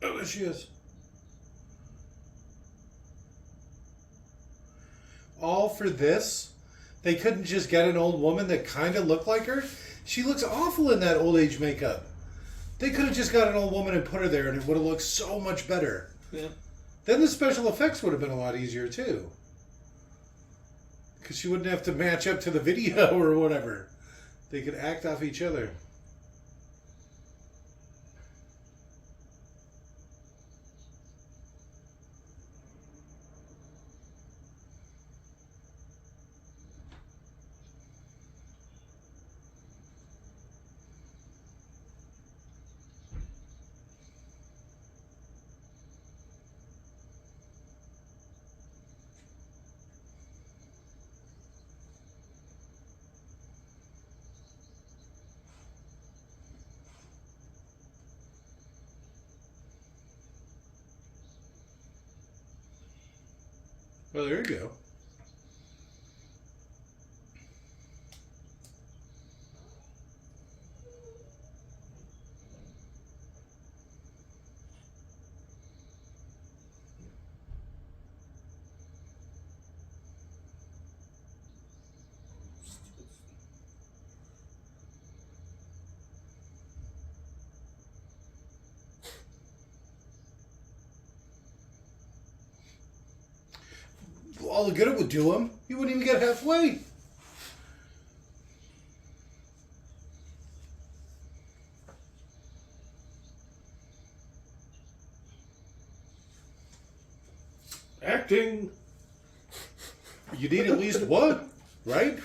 Oh, there she is. All for this? They couldn't just get an old woman that kind of looked like her? She looks awful in that old age makeup. They could have just got an old woman and put her there and it would have looked so much better. Yeah. Then the special effects would have been a lot easier too. Because she wouldn't have to match up to the video or whatever. They could act off each other. Well, there you go. All the good it would do him, he wouldn't even get halfway. Acting. You need at least one, right?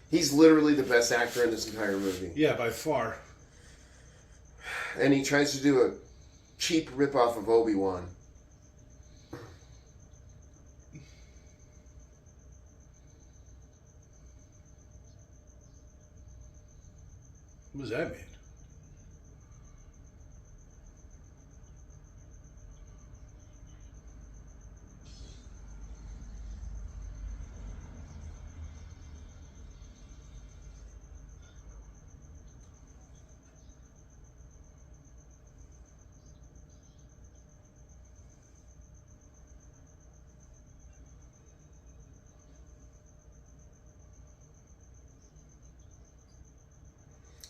He's literally the best actor in this entire movie. Yeah, by far. And he tries to do a cheap ripoff of Obi-Wan. What does that mean?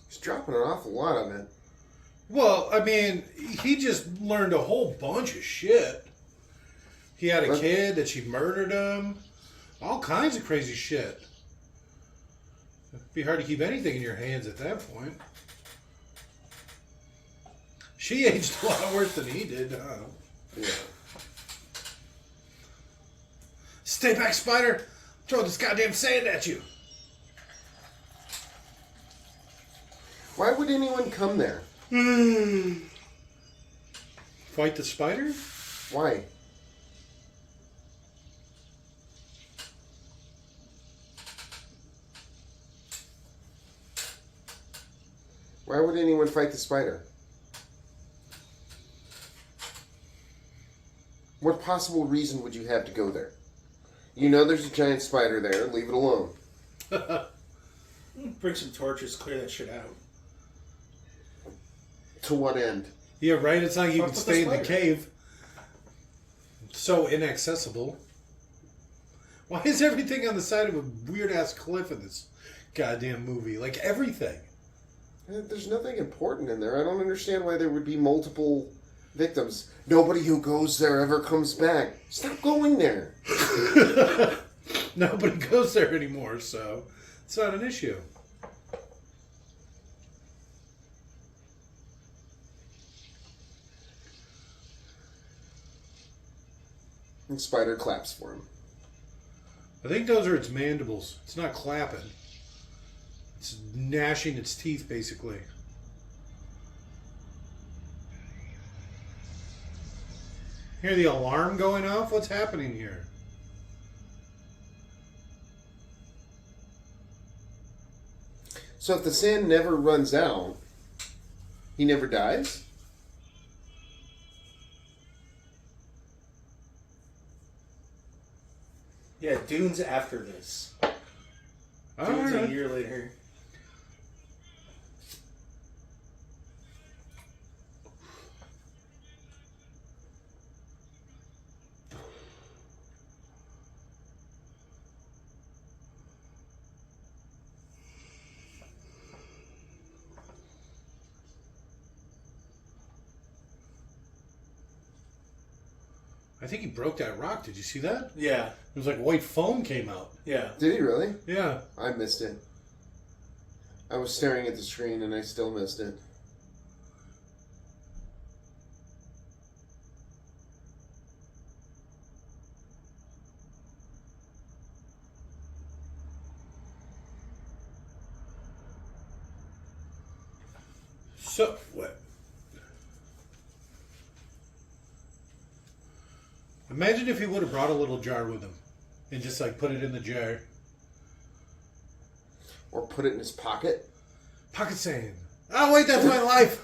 He's dropping an awful lot of it. Well, I mean, he just learned a whole bunch of shit. He had a kid that she murdered him. All kinds of crazy shit. It'd be hard to keep anything in your hands at that point. She aged a lot worse than he did. Yeah. Stay back, Spider! Throw this goddamn sand at you! Why would anyone come there? Fight the spider? Why? Why would anyone fight the spider? What possible reason would you have to go there? You know there's a giant spider there. Leave it alone. Bring some torches, clear that shit out. To what end? Yeah, right? It's not like you Fuck can with the stay in the spider. cave. So inaccessible. Why is everything on the side of a weird-ass cliff in this goddamn movie? Like, everything. There's nothing important in there. I don't understand why there would be multiple victims. Nobody who goes there ever comes back. Stop going there. Nobody goes there anymore, so it's not an issue. And Spider claps for him. I think those are its mandibles. It's not clapping. It's gnashing its teeth, basically. Hear the alarm going off? What's happening here? So if the sand never runs out, he never dies? Yeah, Dune's after this. Dune's a year later. I think he broke that rock. Did you see that? Yeah. It was like white foam came out. Yeah. Did he really? Yeah. I missed it. I was staring at the screen and I still missed it. So, what? Imagine if he would have brought a little jar with him and just like put it in the jar. Or put it in his pocket. Pocket sand. Oh, wait, that's my life.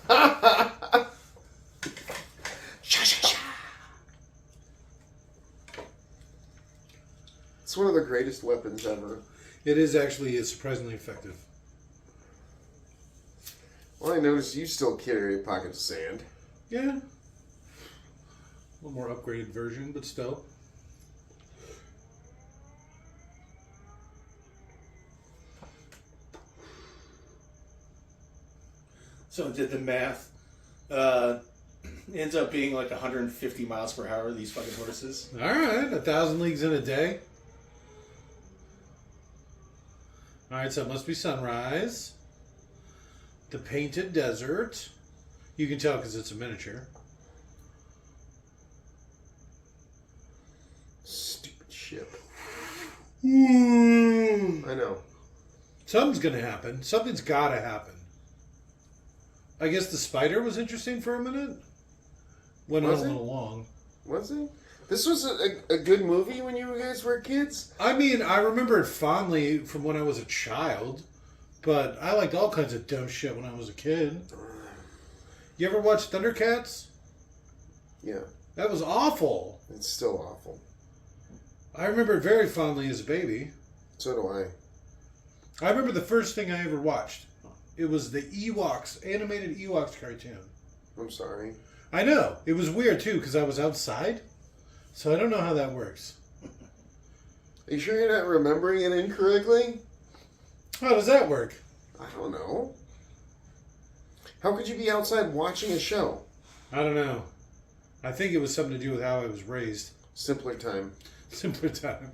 It's one of the greatest weapons ever. It is actually surprisingly effective. Well, I noticed you still carry a pocket of sand. Yeah. A little more upgraded version, but still. So did the math. Ends up being like 150 miles per hour, these fucking horses. All right, 1,000 leagues in a day. All right, so it must be sunrise. The painted desert. You can tell because it's a miniature. Stupid ship. I know. Something's going to happen. Something's got to happen. I guess the spider was interesting for a minute. Went on a little long. Was it? This was a good movie when you guys were kids? I mean, I remember it fondly from when I was a child, but I liked all kinds of dumb shit when I was a kid. You ever watch Thundercats? Yeah. That was awful. It's still awful. I remember it very fondly as a baby. So do I. I remember the first thing I ever watched. It was the Ewoks, animated Ewoks cartoon. I'm sorry. I know. It was weird, too, because I was outside. So I don't know how that works. Are you sure you're not remembering it incorrectly? How does that work? I don't know. How could you be outside watching a show? I don't know. I think it was something to do with how I was raised. Simpler time. Simpler time.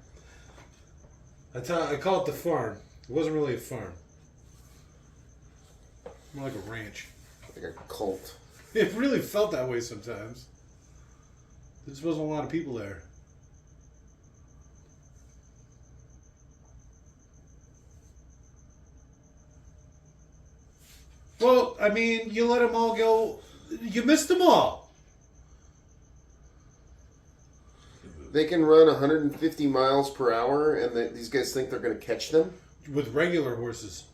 I call it the farm. It wasn't really a farm. More like a ranch. Like a cult. It really felt that way sometimes. There just wasn't a lot of people there. Well, I mean, you let them all go. You missed them all. They can run 150 miles per hour, and these guys think they're going to catch them? With regular horses.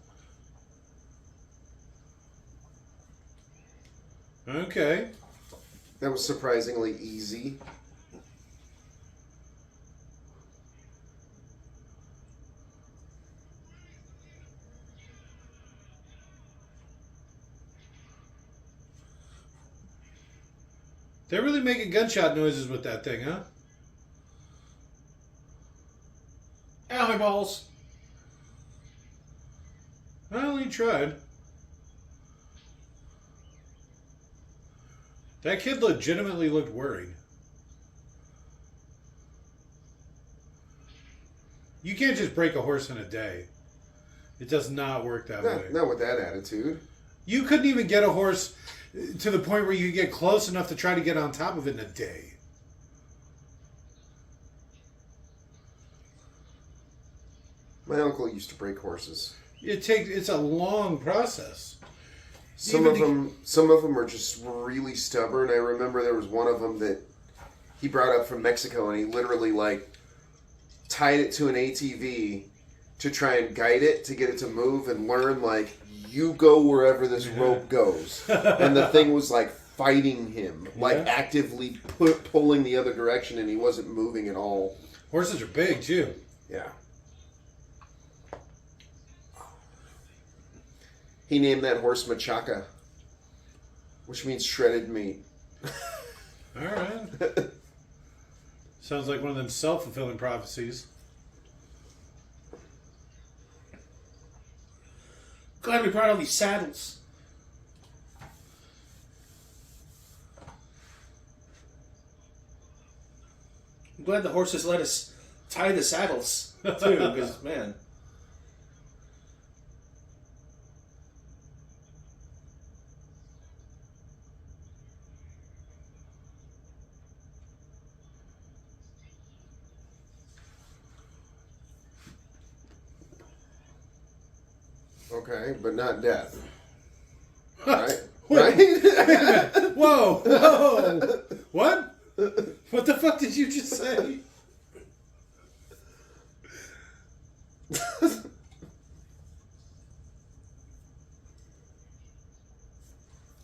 Okay. That was surprisingly easy. They're really making gunshot noises with that thing, huh? Ow, my balls. Well, he tried. That kid legitimately looked worried. You can't just break a horse in a day. It does not work that way. Not with that attitude. You couldn't even get a horse to the point where you could get close enough to try to get on top of it in a day. My uncle used to break horses. It's a long process. Some of them are just really stubborn. I remember there was one of them that he brought up from Mexico, and he literally like tied it to an ATV to try and guide it to get it to move and learn like you go wherever this rope goes. And the thing was like fighting him, like actively pulling the other direction, and he wasn't moving at all. Horses are big too. Yeah. He named that horse Machaca, which means shredded meat. All right. Sounds like one of them self-fulfilling prophecies. Glad we brought all these saddles. I'm glad the horses let us tie the saddles, too, because, man. Okay, but not death. Right? Wait, Right? Whoa! Whoa! What? What the fuck did you just say?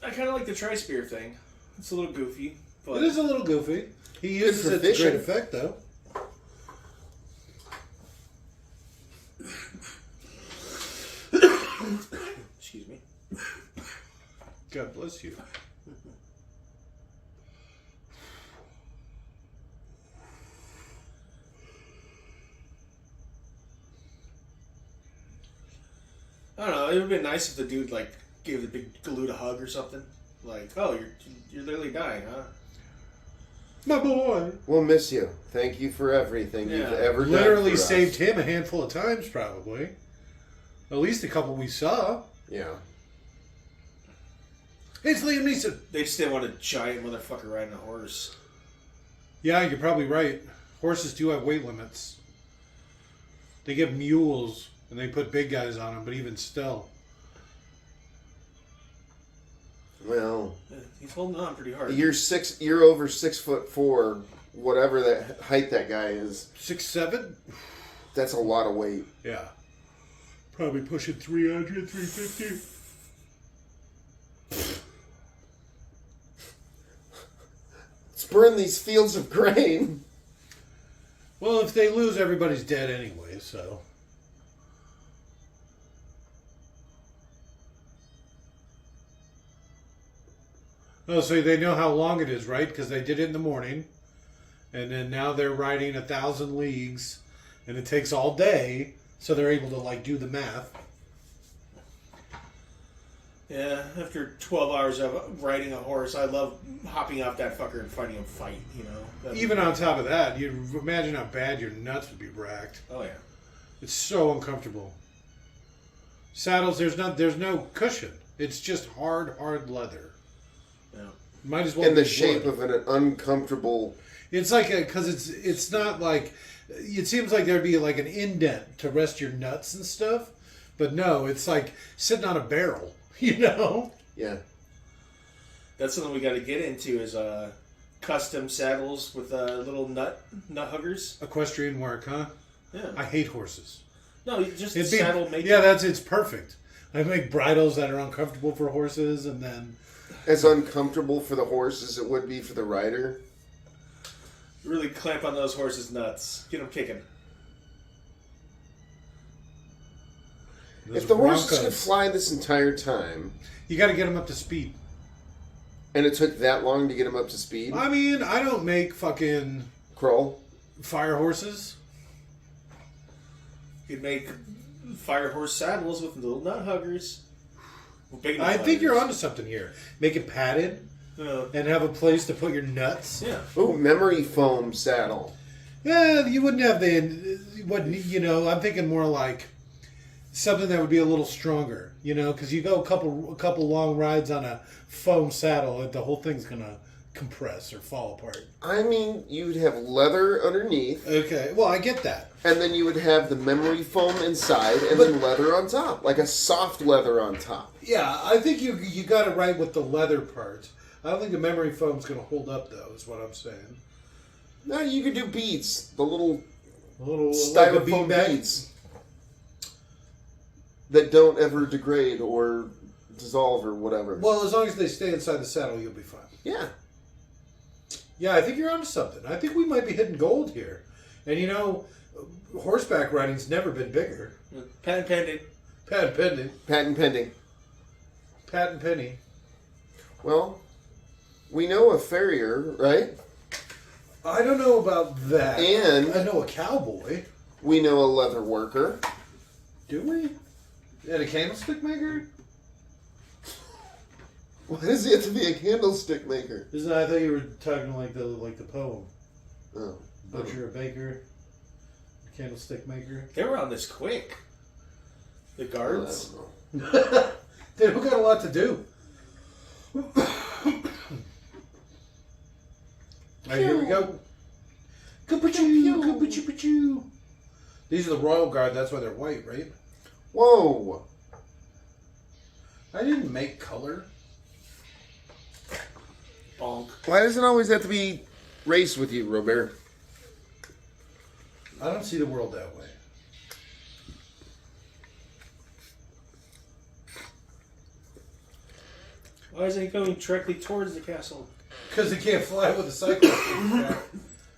I kind of like the tri-spear thing. It's a little goofy, but It is a little goofy. He Good uses for it to great fishing. effect, though. excuse me. God bless you. I don't know. It would have been nice if the dude like gave the big galoot a hug or something. Like, oh, you're literally dying, huh? My boy. We'll miss you. Thank you for everything you've Yeah. ever done. Literally for saved us. him a handful of times, probably. At least a couple we saw. Yeah. It's Liam Neeson. They just didn't want a giant motherfucker riding a horse. Yeah, you're probably right. Horses do have weight limits. They get mules, and they put big guys on them, but even still. Well, He's holding on pretty hard. you're over 6'4", whatever that height that guy is. 6'7"? That's a lot of weight. Yeah. Probably pushing 300, 350. Let's burn these fields of grain. Well, if they lose, everybody's dead anyway, so. Oh, so they know how long it is, right? Because they did it in the morning. And then now they're riding 1,000 leagues. And it takes all day. So they're able to, like, do the math. Yeah, after 12 hours of riding a horse, I love hopping off that fucker and fighting him fight, you know? Even on top of that, you imagine how bad your nuts would be racked. Oh, yeah. It's so uncomfortable. Saddles, there's no cushion. It's just hard leather. Yeah. Might as well In the be shape wood. of an uncomfortable... It's like because it's not like it seems like there'd be like an indent to rest your nuts and stuff, but no, it's like sitting on a barrel, you know. Yeah. That's something we got to get into is custom saddles with little nut huggers. Equestrian work, huh? Yeah. I hate horses. No, you just It'd be- saddle making. Yeah, it's perfect. I make bridles that are uncomfortable for horses, and then As uncomfortable for the horse as it would be for the rider. Really clamp on those horses' nuts. Get them kicking. those If the horses could Broncos. fly this entire time, You got to get them up to speed. and it took that long to get him up to speed, I mean, I don't make fucking KRULL, fire horses. You'd make fire horse saddles with little nut huggers. Well, big nut I think you're huggers. onto something here. Make it padded Yeah. and have a place to put your nuts. Yeah. ooh, memory foam saddle. Yeah, you wouldn't have I'm thinking more like something that would be a little stronger, because you go a couple long rides on a foam saddle, and the whole thing's gonna compress or fall apart. I mean, you'd have leather underneath, Okay, well, I get that. and then you would have the memory foam inside, and But- then leather on top, like a soft leather on top. Yeah, I think you got it right with the leather part. I don't think the memory foam's going to hold up, though, is what I'm saying. No, you could do beads, the little A little styrofoam like a beads that don't ever degrade or dissolve or whatever. Well, as long as they stay inside the saddle, you'll be fine. Yeah. Yeah, I think you're onto something. I think we might be hitting gold here. And you know, horseback riding's never been bigger. Patent pending. Patent pending. Patent pending. Patent penny. Well, we know a farrier, right? I don't know about that. And- I know a cowboy. We know a leather worker. Do we? And a candlestick maker? Why does he have to be a candlestick maker? Isn't I thought you were talking like the poem. Oh. Butcher, a baker, a candlestick maker. They were on this quick. The I guards. don't know. They don't got a lot to do. Alright, here we go. Ka-pa-choo. These are the Royal Guard, that's why they're white, right? Whoa. I didn't make color. Bonk. Why does it always have to be race with you, Robert? I don't see the world that way. Why is he going directly towards the castle? Because he can't fly with a cyclist.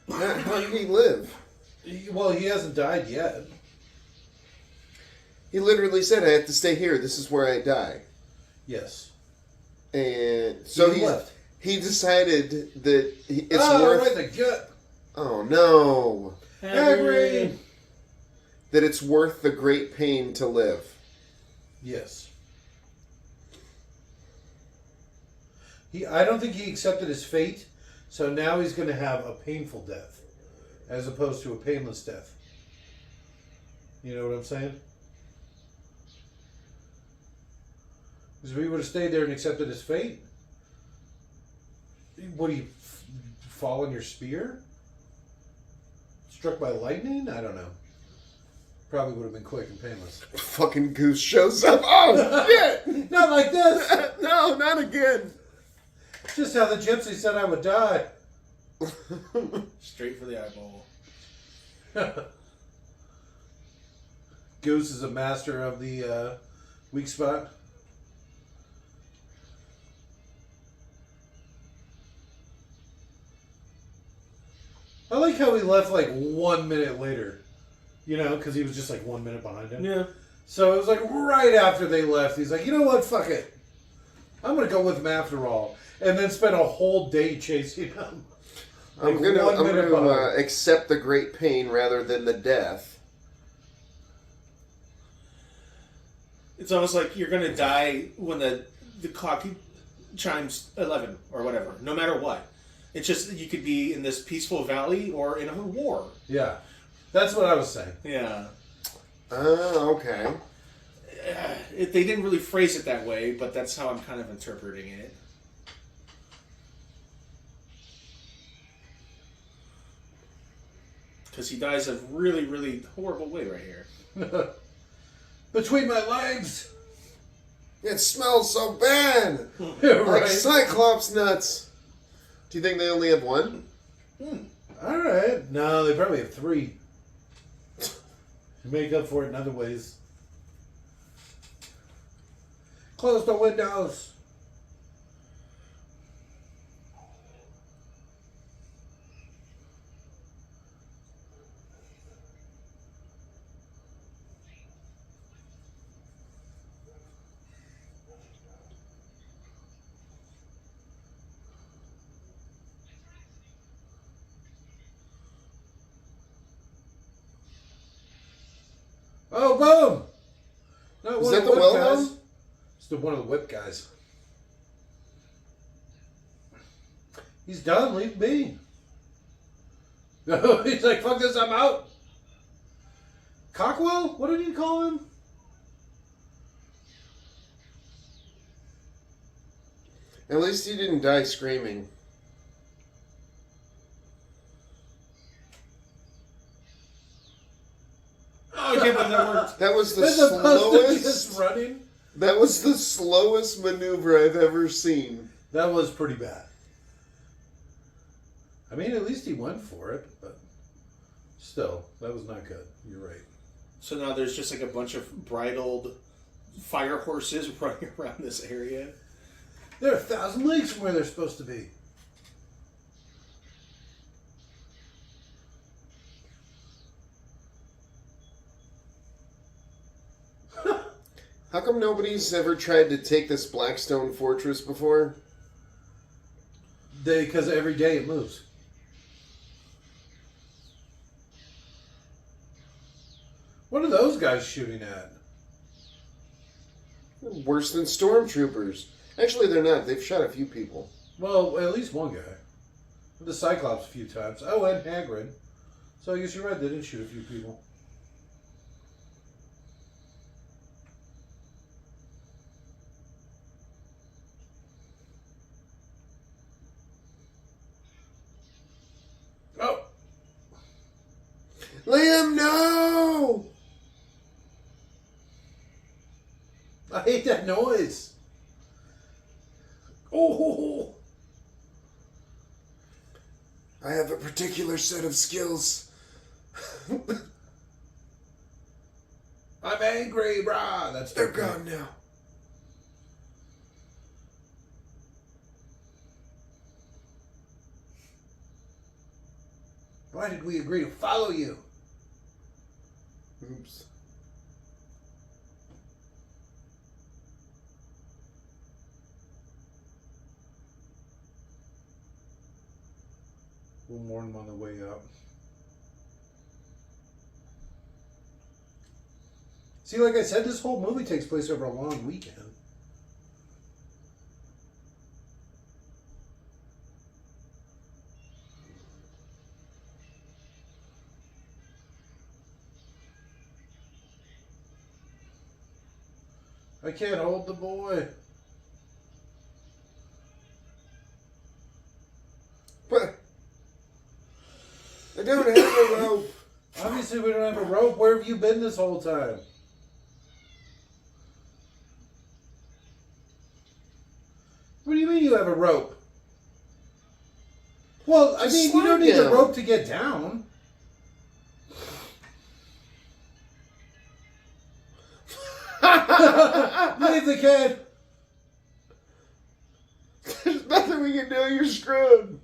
How did he live? Well, he hasn't died yet. He literally said, I have to stay here. This is where I die. Yes. And so He left. he decided that it's oh, worth... right, the gut. Oh, no. Hagrid. That it's worth the great pain to live. Yes. I don't think he accepted his fate, so now he's going to have a painful death, as opposed to a painless death. You know what I'm saying? Because if he would have stayed there and accepted his fate, would he fall in your spear? Struck by lightning? I don't know. Probably would have been quick and painless. Fucking Goose shows up. Oh, shit! Not like this! No, not again. Just how the gypsy said I would die. Straight for the eyeball. Goose is a master of the weak spot. I like how he left like 1 minute later. You know, because he was just like 1 minute behind him. Yeah. So it was like right after they left, he's like, you know what, fuck it. I'm going to go with him after all. And then spent a whole day chasing him. Like I'm going 1 minute to behind. accept the great pain rather than the death. It's almost like you're gonna die when the clock chimes 11 or whatever. No matter what, it's just you could be in this peaceful valley or in a war. Yeah. That's what I was saying. Yeah. Okay. They didn't really phrase it that way, but that's how I'm kind of interpreting it. Because he dies a really, really horrible way right here. Between my legs. It smells so bad. Right. Like Cyclops nuts. Do you think they only have one? All right. No, they probably have 3. Make up for it in other ways. Close the windows. Oh, boom! Not Is one that of the whip Wilhelm? guys. It's one of the whip guys. He's done. Leave me. He's like, fuck this, I'm out. Cockwell? What did you call him? At least he didn't die screaming. Oh, yeah, but that worked. That was the As opposed to just slowest. running. That was the slowest maneuver I've ever seen. That was pretty bad. I mean, at least he went for it, but still, that was not good. You're right. So now there's just like a bunch of bridled fire horses running around this area. They're 1,000 leagues from where they're supposed to be. How come nobody's ever tried to take this Blackstone fortress before? Because every day it moves. What are those guys shooting at? Worse than stormtroopers. Actually, they're not. They've shot a few people. Well, at least one guy. The Cyclops a few times. Oh, and Hagrid. So I guess you're right, they did shoot a few people. Oh! Liam, no! I hate that noise. Oh! I have a particular set of skills. I'm angry, brah. That's They're gone now. Why did we agree to follow you? Oops. We'll warn them on the way up. See, like I said, this whole movie takes place over a long weekend. I can't hold the boy. But I don't have a rope. Obviously, we don't have a rope. Where have you been this whole time? What do you mean you have a rope? Well, I Just mean, you don't slide need the down. rope to get down. Leave the kid. There's nothing we can do. You're screwed.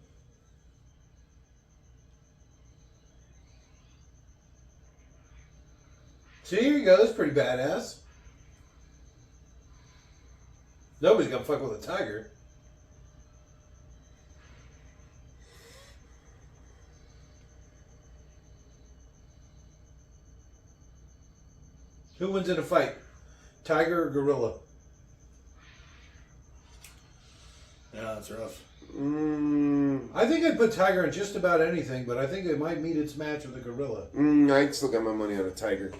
See, here you go. That's pretty badass. Nobody's gonna fuck with a tiger. Who wins in a fight? Tiger or gorilla? Yeah, that's rough. I think I'd put tiger in just about anything, but I think it might meet its match with a gorilla. I'd still got my money on a tiger.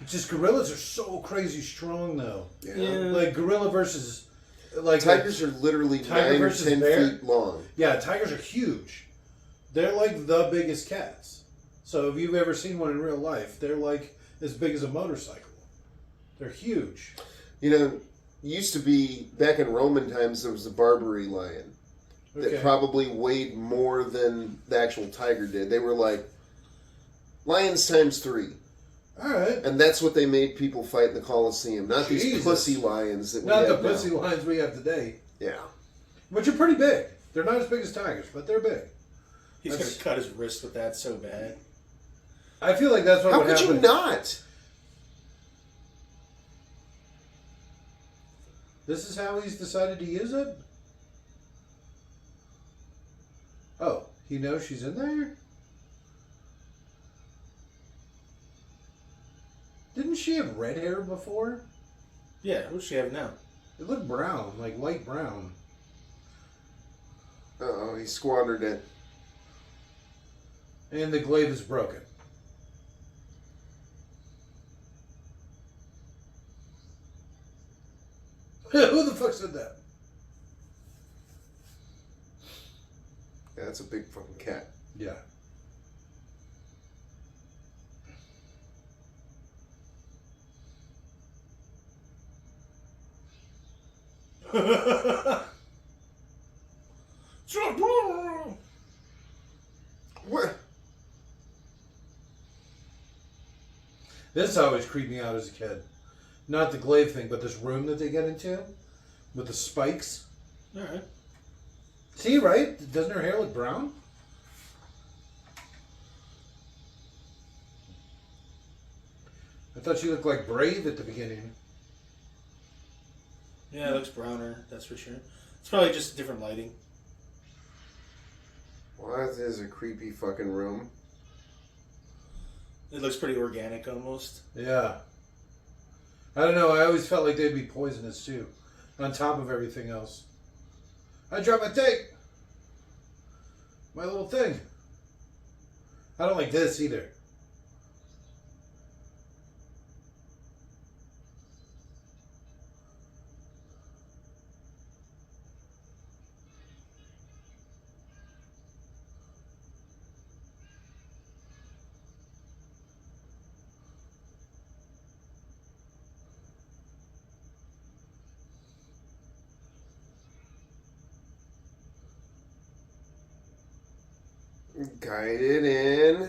It's just gorillas are so crazy strong, though. Yeah. Like gorilla versus like Tigers are literally Tiger 9 or versus 10 bear? feet long. Yeah, tigers are huge. They're like the biggest cats. So if you've ever seen one in real life, they're like as big as a motorcycle. They're huge. You know, used to be, back in Roman times, there was a Barbary lion that probably weighed more than the actual tiger did. They were like lions times 3. All right. And that's what they made people fight in the Colosseum. Not these Jesus. pussy lions that we Not have the pussy now. lions we have today. Yeah. Which are pretty big. They're not as big as tigers, but they're big. He's going to cut his wrist with that so bad. I feel like that's what How would could happen. you not? This is how he's decided to use it? Oh, he knows she's in there? Didn't she have red hair before? Yeah, who's she have now? It looked brown, like light brown. Uh-oh, he squandered it. And the glaive is broken. Who the fuck said that? Yeah, that's a big fucking cat. Yeah. What? This always creeped me out as a kid. Not the glaive thing, but this room that they get into with the spikes. Alright. See, right? Doesn't her hair look brown? I thought she looked like Brave at the beginning. Yeah, it looks browner, that's for sure. It's probably just different lighting. Well, that is a creepy fucking room. It looks pretty organic almost. Yeah. I don't know. I always felt like they'd be poisonous too, on top of everything else. I dropped my tape. My little thing. I don't like this either. Guided in. I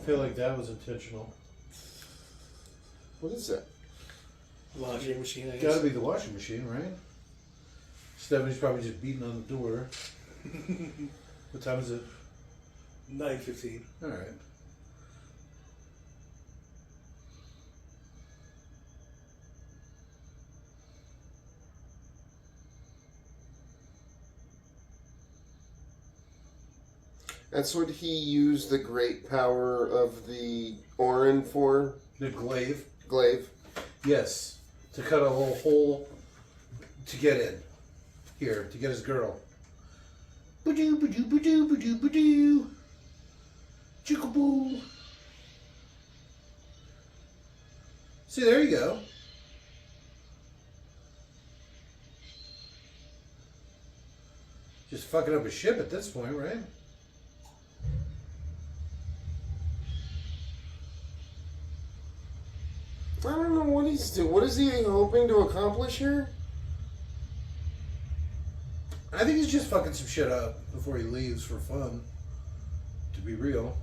feel like that was intentional. What is that? Laundry machine, I guess. Gotta be the washing machine, right? Stephanie's probably just beating on the door. What time is it? 9:15. Alright. That's what he used the great power of the Orin for? The glaive. Glaive. Yes. To cut a whole hole to get in. Here, to get his girl. Ba-doo, ba-doo, ba-doo, ba-doo, ba-doo. Chickaboo. See, there you go. Just fucking up a ship at this point, right? I don't know what he's doing. What is he hoping to accomplish here? I think he's just fucking some shit up before he leaves for fun. To be real.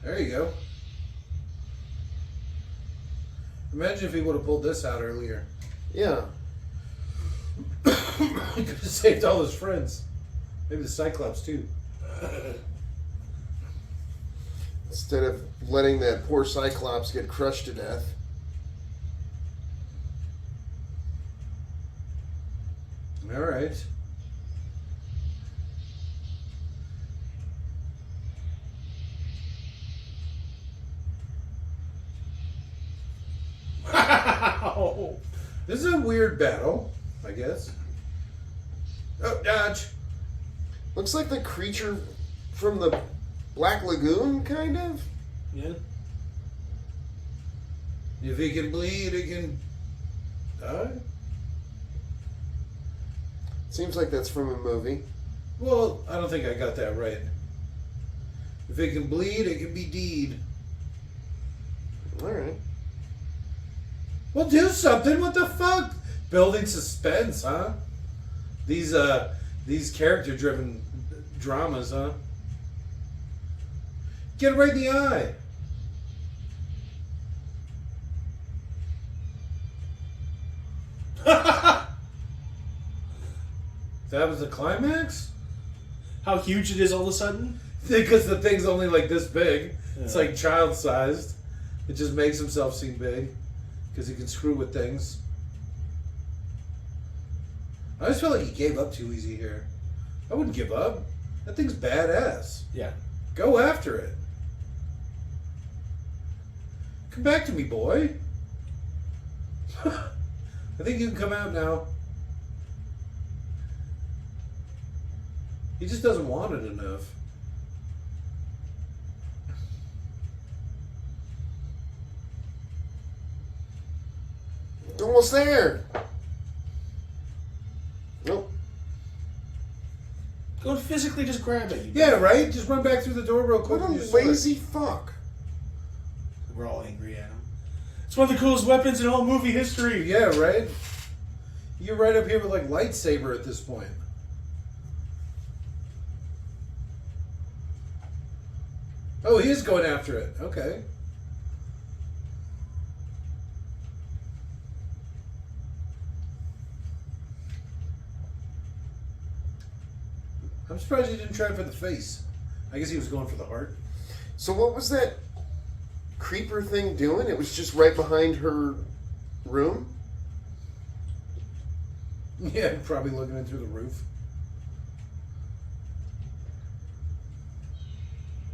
There you go. Imagine if he would have pulled this out earlier. Yeah. He could have saved all his friends. Maybe the Cyclops too. Instead of letting that poor Cyclops get crushed to death. All right. Wow! This is a weird battle, I guess. Oh, dodge. Looks like the creature from the Black Lagoon, kind of? Yeah. If he can bleed, he can die. Seems like that's from a movie. Well, I don't think I got that right. If it can bleed, it can be deed. Alright. Well, do something. What the fuck? Building suspense, huh? These character-driven dramas, huh? Get it right in the eye. That was the climax? How huge it is all of a sudden? Because the thing's only like this big. It's Yeah. like child-sized. It just makes himself seem big. Because he can screw with things. I just feel like he gave up too easy here. I wouldn't give up. That thing's badass. Yeah. Go after it. Come back to me, boy. I think you can come out now. He just doesn't want it enough. almost there. Nope. Go physically just grab it. Yeah, right? Just run back through the door real quick. What a with your sword. lazy fuck. We're all angry at him. It's one of the coolest weapons in all movie history. Yeah, right? You're right up here with like lightsaber at this point. Oh, he is going after it. Okay. I'm surprised he didn't try for the face. I guess he was going for the heart. So what was that creeper thing doing? It was just right behind her room? Yeah, probably looking in through the roof.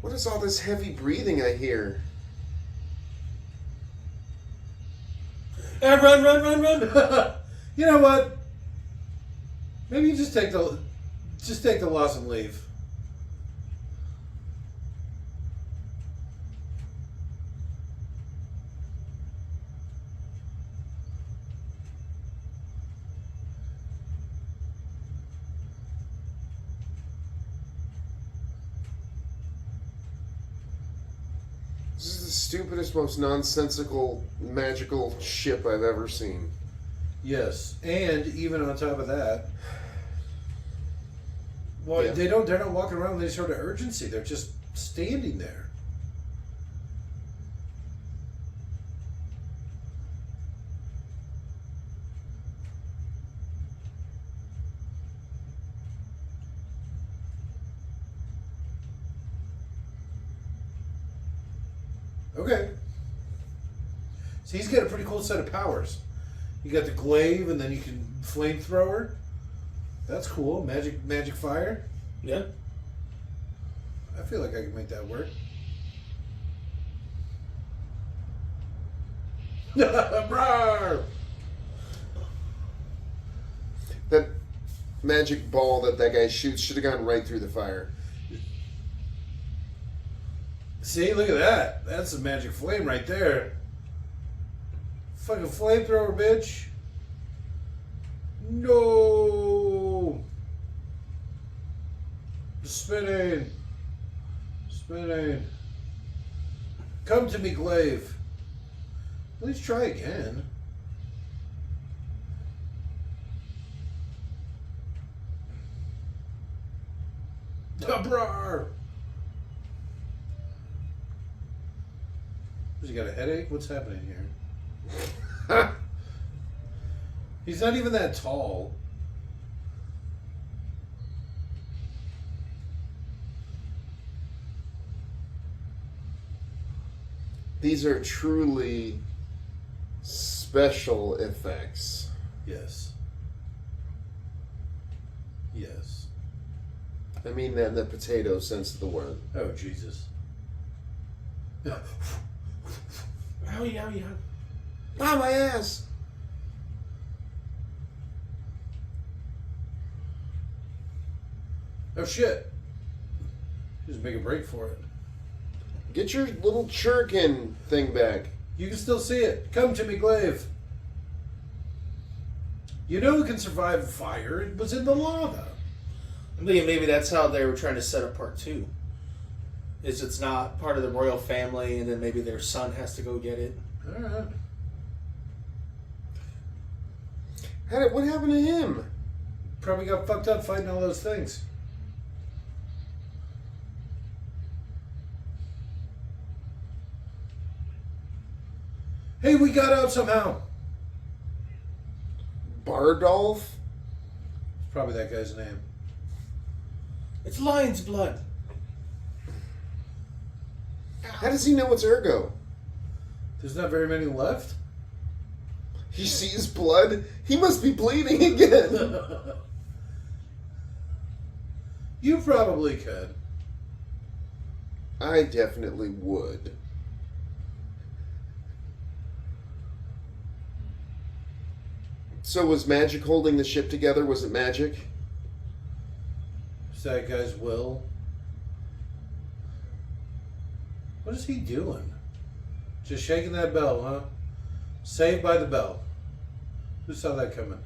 What is all this heavy breathing I hear? Run, run, run, run. You know what? Maybe you just take the loss and leave. This is the stupidest, most nonsensical, magical ship I've ever seen. Yes, and even on top of that, well, Yeah. they're not walking around with any sort of urgency. They're just standing there. Okay. So he's got a pretty cool set of powers. You got the glaive, and then you can flamethrower. That's cool. Magic fire. Yeah. I feel like I can make that work. Rawr! That magic ball that guy shoots should have gone right through the fire. See, look at that. That's a magic flame right there. Fucking flamethrower, bitch. No. Spinning. Spinning. Come to me, glaive. At least try again. Brar. Has he got a headache? What's happening here? He's not even that tall. These are truly special effects. Yes. Yes. I mean that in the potato sense of the word. Oh, Jesus. Owie, owie, owie. Ah, my ass! Oh, shit. Just make a break for it. Get your little churkin thing back. You can still see it. Come to me, glaive. You know who can survive fire? It was in the lava. I'm thinking maybe that's how they were trying to set up part 2. Is it's not part of the royal family, and then maybe their son has to go get it. All right. What happened to him? Probably got fucked up fighting all those things. Hey, we got out somehow. Bardolph? It's probably that guy's name. It's lion's blood. How does he know it's Ergo? There's not very many left. He sees blood? He must be bleeding again. You probably could. I definitely would. So was magic holding the ship together? Was it magic? Is that guy's will? What is he doing? Just shaking that bell, huh? Saved by the bell. Who saw that coming?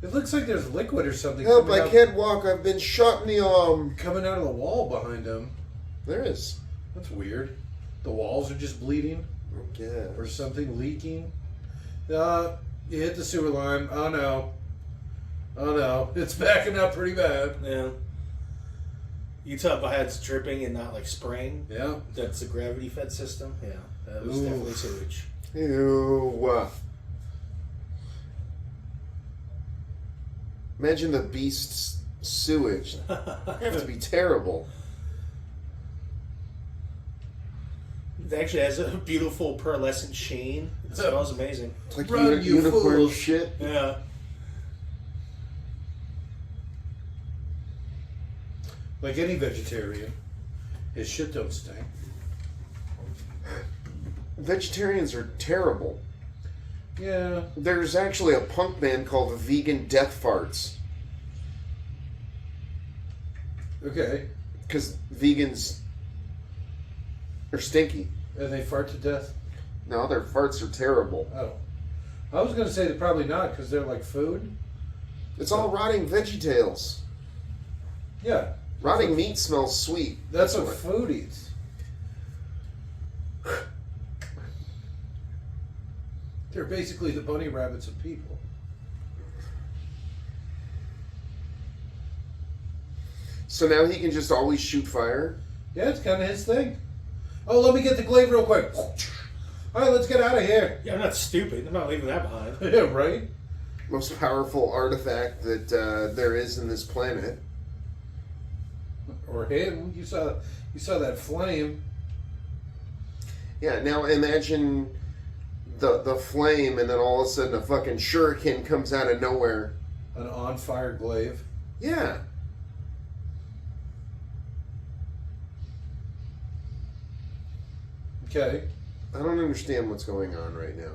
It looks like there's liquid or something. Help! coming I out, can't walk. I've been shot in the arm. coming out of the wall behind him. There is. That's weird. The walls are just bleeding Yeah. or something leaking. You hit the sewer line. Oh no. Oh no. It's backing up pretty bad. Yeah. You tell by how it's dripping and not like spraying. Yeah. That's a gravity fed system. Yeah. That was Ooh. definitely sewage. Ew. Imagine the beast's sewage. It'd have to be terrible. It actually has a beautiful pearlescent sheen. It smells amazing. It's like Run, you unicorn fools. shit. Yeah. Like any vegetarian, his shit don't stink. Vegetarians are terrible. Yeah. There's actually a punk band called the Vegan Death Farts. Okay. Because vegans are stinky. And they fart to death? No, their farts are terrible. Oh. I was going to say that probably not because they're like food. It's all rotting VeggieTales. Yeah. Rotting meat smells sweet. That's what food eats. They're basically the bunny rabbits of people. So now he can just always shoot fire? Yeah, it's kind of his thing. Oh, let me get the glaive real quick. All right, let's get out of here. Yeah, I'm not stupid. I'm not leaving that behind. Yeah, right? Most powerful artifact that there is in this planet. Or him. You saw that flame. Yeah, now imagine the flame and then all of a sudden a fucking shuriken comes out of nowhere. An on-fire glaive. Yeah. Okay. I don't understand what's going on right now.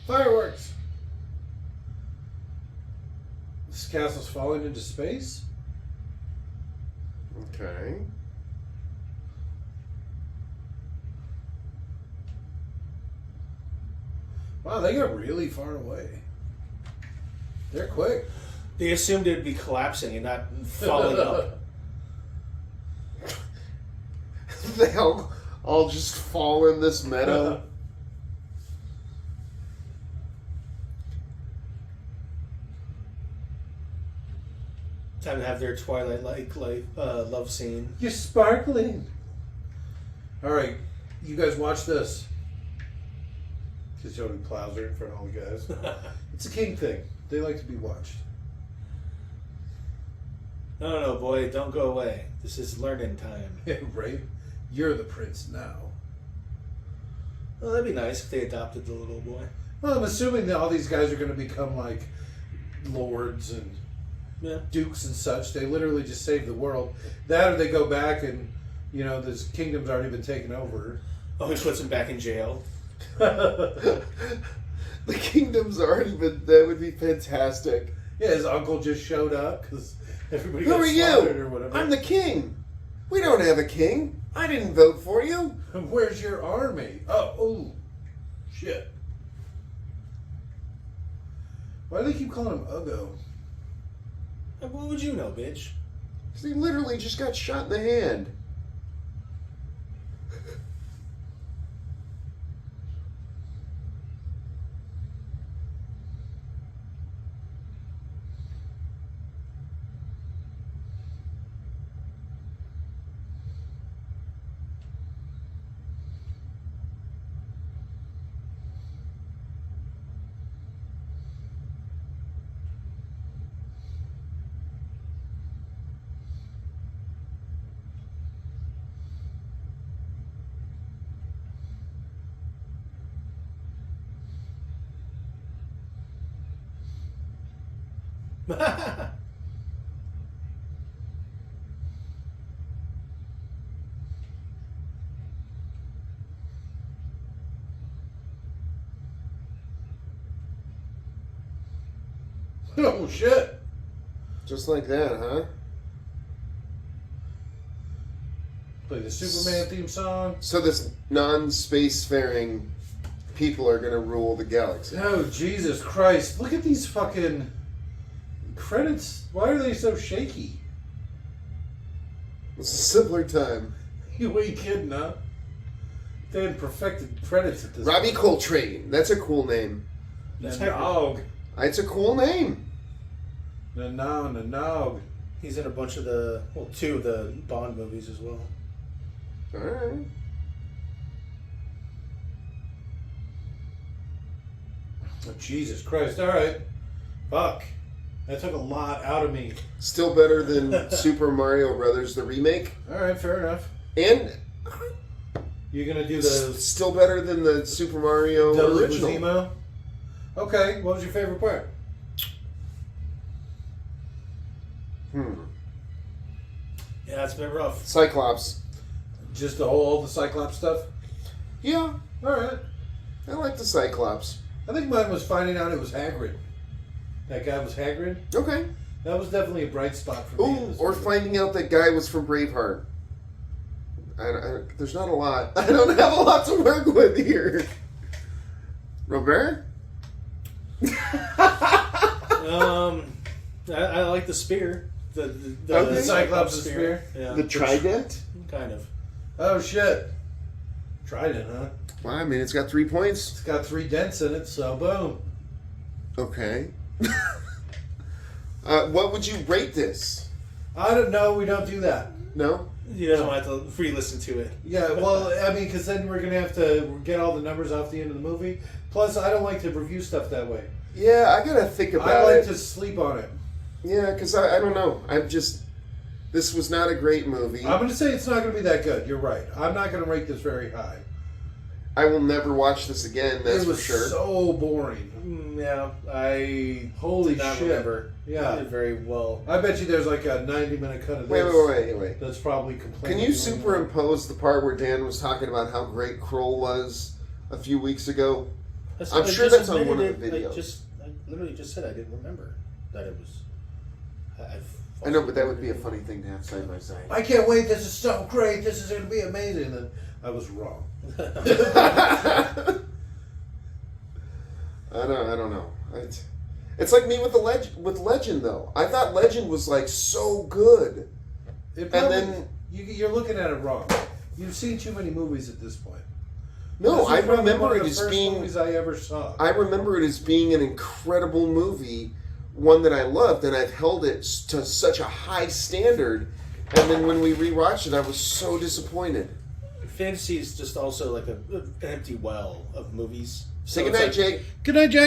Fireworks! This castle's falling into space? Okay. Wow, they got really far away. They're quick. They assumed it'd be collapsing and not falling up. They'll all just fall in this meadow. Time to have their Twilight-like love scene. You're sparkling. All right, you guys watch this. Because Jody plows her in front of all the guys. It's a king thing. They like to be watched. No, boy, don't go away. This is learning time. Yeah, right? You're the prince now. Well, that'd be nice if they adopted the little boy. Well, I'm assuming that all these guys are going to become like lords and Yeah. dukes and such. They literally just save the world. That or they go back and, you know, this kingdom's already been taken over. Oh, he puts him back in jail. The kingdom's already been. That would be fantastic. Yeah, his uncle just showed up because everybody Who got are slaughtered you? or whatever. I'm the king. We don't have a king. I didn't vote for you. Where's your army? Oh, shit. Why do they keep calling him Ugo? What would you know, bitch? 'Cause he literally just got shot in the hand. Oh, shit. Just like that, huh? Play the Superman theme song. So this non-spacefaring people are going to rule the galaxy. Oh, Jesus Christ. Look at these fucking credits. Why are they so shaky? It's a simpler time. You ain't kidding, huh? They had perfected credits at this Robbie point. Coltrane. That's a cool name. Nanog. It's a cool name. Nanog. He's in a bunch of the, well, 2 of the Bond movies as well. All right. Oh, Jesus Christ. All right. Fuck. That took a lot out of me. Still better than Super Mario Brothers, the remake. All right, fair enough. And You're going to do the still better than the Super Mario Double original. Zemo? Okay, what was your favorite part? Yeah, it's been rough. Cyclops. Just all the Cyclops stuff? Yeah, All right. I like the Cyclops. I think mine was finding out it was Hagrid. That guy was Hagrid. Okay. That was definitely a bright spot for me. in Ooh, this or movie. finding out that guy was from Braveheart. There's not a lot. I don't have a lot to work with here. Robert? I like the spear. The Okay. The Cyclops' spear? Yeah. The Trident? Kind of. Oh, shit. Trident, huh? Well, I mean, it's got 3 points. It's got 3 dents in it, so boom. Okay. What would you rate this? I don't know. We don't do that. No? You don't have to re-listen to it. Yeah, well, I mean, because then we're going to have to get all the numbers off the end of the movie. Plus, I don't like to review stuff that way. Yeah, I gotta think about I like it. to sleep on it. Yeah, because I don't know. This was not a great movie. I'm going to say it's not going to be that good. You're right. I'm not going to rate this very high. I will never watch this again, that's it was for sure. so boring. Yeah, I Holy did not shit. remember. Yeah. Did very well. I bet you there's like a 90-minute cut of Wait, this. wait. That's probably Can complaining. you superimpose the part where Dan was talking about how great KRULL was a few weeks ago? I'm sure that's on one of the videos. I literally just said I didn't remember that it was. I know, but that would be a funny thing to have side by side. I can't wait. This is so great. This is going to be amazing. And then I was wrong. I don't know. It's like me with Legend though. I thought Legend was like so good. It probably, then- you're looking at it wrong. You've seen too many movies at this point. No, This I is probably remember one of it the as first being. movies I ever saw. I remember it as being an incredible movie, one that I loved, and I've held it to such a high standard. And then when we rewatched it, I was so disappointed. Fantasy is just also like an empty well of movies. Say So it's goodnight, like- Jake. Good night, Jack.